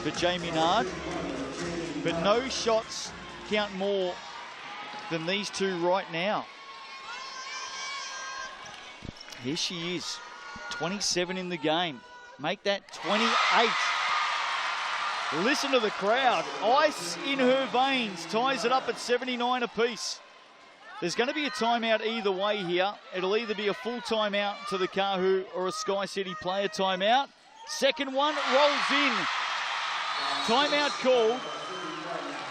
for Jamie Nard. But no shots count more than these 2 right now. Here she is, 27 in the game. Make that 28. Listen to the crowd. Ice in her veins, ties it up at 79 apiece. There's going to be a timeout either way here. It'll either be a full timeout to the Kahu or a Sky City player timeout. Second one rolls in. Timeout called.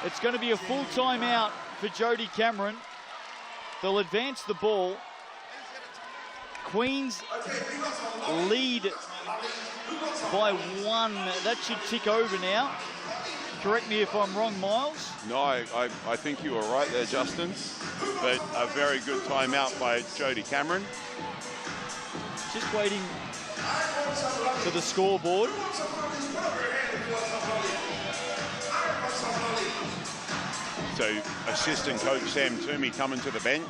It's going to be a full timeout for Jodie Cameron. They'll advance the ball. Queens lead by 1. That should tick over now. Correct me if I'm wrong, Miles. No, I think you were right there, Justin. But a very good timeout by Jodie Cameron. Just waiting for the scoreboard. So assistant coach Sam Toomey coming to the bench,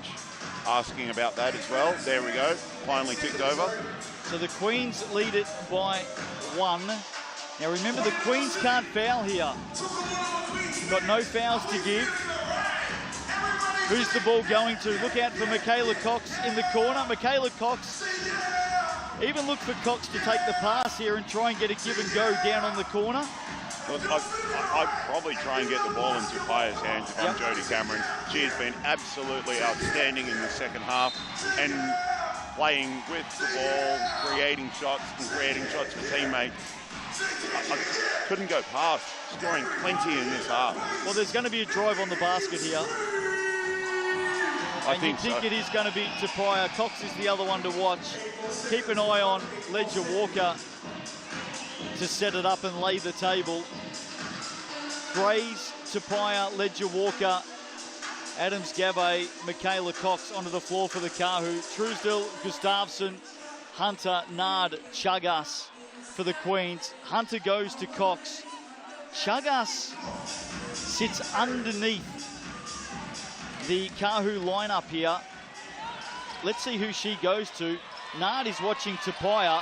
asking about that as well. There we go, finally ticked over. So the Queens lead it by 1. Now remember, the Queens can't foul here. Got no fouls to give. Who's the ball going to? Look out for Michaela Cox in the corner. Michaela Cox, even look for Cox to take the pass here and try and get a give and go down on the corner. Look, I'd probably try and get the ball into Tapia's hands if I'm Jodie Cameron. She has been absolutely outstanding in the second half. And playing with the ball, creating shots for teammates. I couldn't go past scoring plenty in this half. Well, there's going to be a drive on the basket here. I think it is going to be Tauihi. Cox is the other one to watch. Keep an eye on Ledger Walker to set it up and lay the table. Grays, Tauihi, Ledger Walker, Adams Gabay, Michaela Cox onto the floor for the Kahu. Truesdell, Gustafsson, Hunter, Nard, Chagas for the Queens. Hunter goes to Cox. Chagas sits underneath the Kahu lineup here. Let's see who she goes to. Nard is watching Tauihi.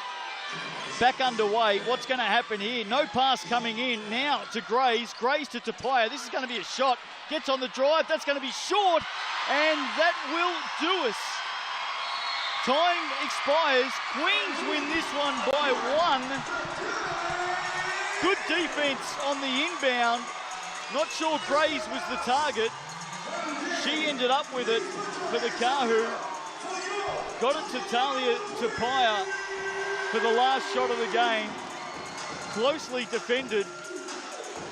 Back underway. What's going to happen here? No pass coming in. Now to Grays. Grays to Tauihi. This is going to be a shot. Gets on the drive. That's going to be short. And that will do us. Time expires. Queens win this one by 1. Good defense on the inbound. Not sure Grays was the target. She ended up with it for the Kahu. Got it to Talia Tauihi for the last shot of the game. Closely defended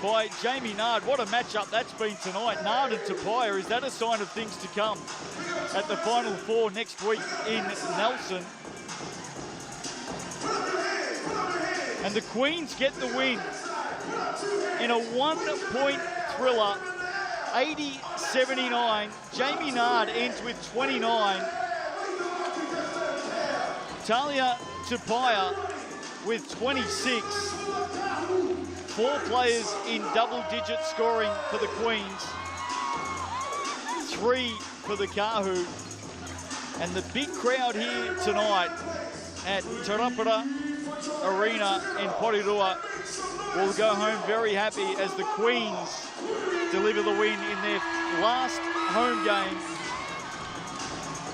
by Jamie Nard. What a matchup that's been tonight. Nard and Tauihi. Is that a sign of things to come at the Final Four next week in Nelson? And the Queens get the win in a 1-point thriller. 80-79. Jamie Nard ends with 29. Talia Tauihi with 26. 4 players in double-digit scoring for the Queens. 3 for the Kahu. And the big crowd here tonight at Te Rauparaha Arena in Porirua will go home very happy as the Queens deliver the win in their last home game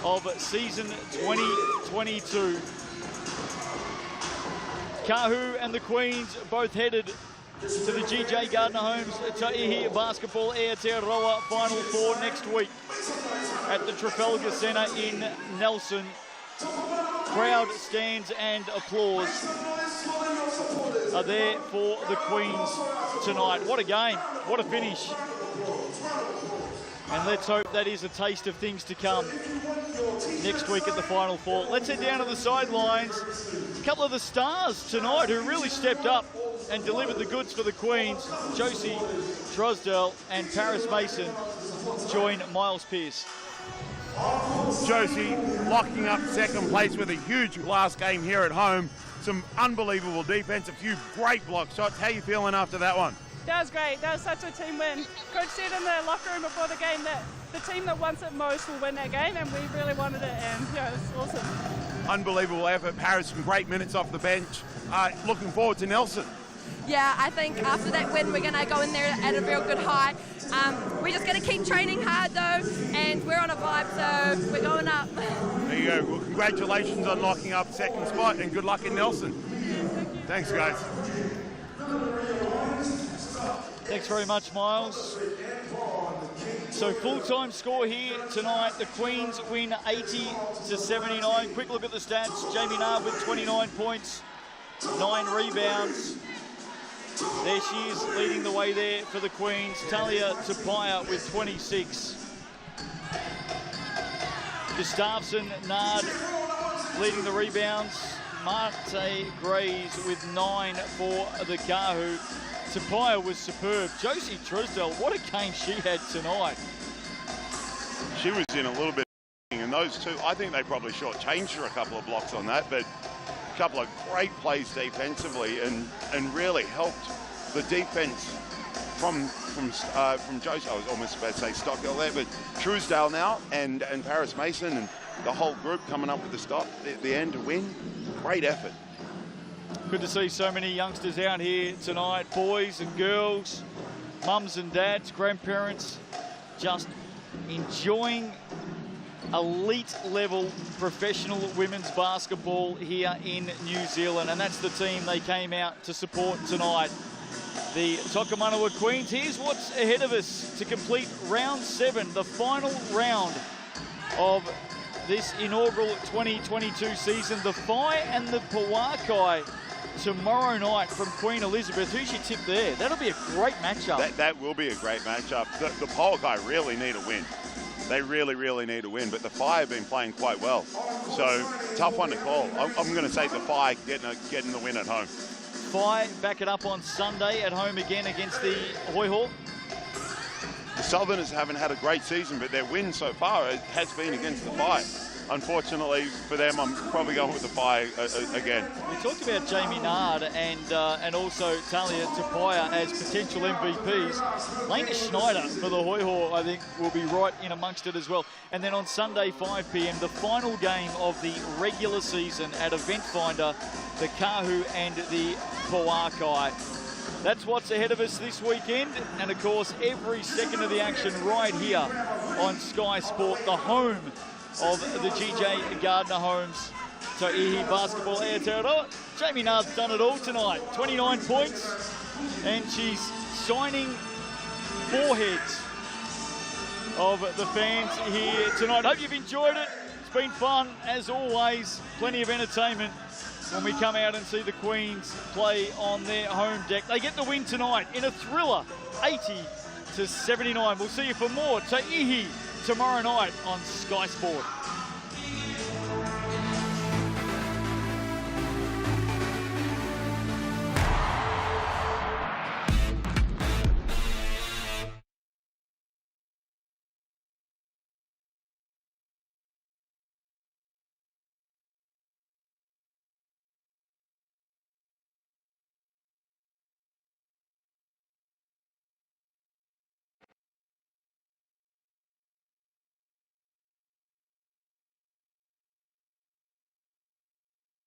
of season 2022. Kahu and the Queens both headed to the GJ Gardner Homes Tauihi Basketball Aotearoa Final Four next week at the Trafalgar Centre in Nelson. Crowd stands and applause are there for the Queens tonight. What a game, what a finish. And let's hope that is a taste of things to come next week at the Final Four. Let's head down to the sidelines. A couple of the stars tonight who really stepped up and delivered the goods for the Queens. Josie Drosdell and Paris Mason join Miles Pearce. Josie locking up second place with a huge last game here at home. Some unbelievable defense, a few great block shots. How are you feeling after that one? That was great. That was such a team win. Coach said in the locker room before the game that the team that wants it most will win that game, and we really wanted it, and yeah, it was awesome. Unbelievable effort. Paris, some great minutes off the bench. Looking forward to Nelson. Yeah, I think after that win, we're going to go in there at a real good high. We're just going to keep training hard, though, and we're on a vibe, so we're going up. There you go. Well, congratulations on locking up second spot, and good luck in Nelson. Thanks, guys. Thanks very much, Miles. So full-time score here tonight. The Queens win 80-79. Quick look at the stats. Jamie Nard with 29 points, 9 rebounds. There she is leading the way there for the Queens. Talia Tauihi with 26. Gustafsson, Nard leading the rebounds. Marte Grays with 9 for the Kahu. Tauihi was superb. Josie Drosdell, what a game she had tonight. She was in a little bit, and those two, I think they probably shortchanged her a couple of blocks on that, but a couple of great plays defensively and really helped the defense from Josie. I was almost about to say Stockwell there, but Truesdale now and Paris Mason and the whole group coming up with the stop at the end to win. Great effort. Good to see so many youngsters out here tonight, boys and girls, mums and dads, grandparents, just enjoying elite level professional women's basketball here in New Zealand, and that's the team they came out to support tonight. The Tokomanawa Queens. Here's what's ahead of us to complete round 7, the final round of this inaugural 2022 season. The Phi and the Pauakai tomorrow night from Queen Elizabeth. Who's your tip there? That'll be a great matchup. That will be a great matchup. The Pauakai really need a win. They really, really need a win, but the Phi have been playing quite well. So, tough one to call. I'm going to say the Phi getting the win at home. Phi back it up on Sunday at home again against the Hoiho. The Southerners haven't had a great season, but their win so far has been against the Phi. Unfortunately for them, I'm probably going with the Phi again. We talked about Jamie Nard and also Talia Tapaya as potential MVPs. Lena Schneider for the Hoiho, I think, will be right in amongst it as well. And then on Sunday, 5 p.m, the final game of the regular season at Event Finder, the Kahu and the Pauakai. That's what's ahead of us this weekend, and of course every second of the action right here on Sky Sport, the home of the GJ Gardner Homes. Tauihi Basketball Aotearoa. Jamie Nard's done it all tonight. 29 points, and she's shining foreheads of the fans here tonight. Hope you've enjoyed it. It's been fun, as always. Plenty of entertainment when we come out and see the Queens play on their home deck. They get the win tonight in a thriller, 80-79. We'll see you for more Tauihi tomorrow night on Sky Sport.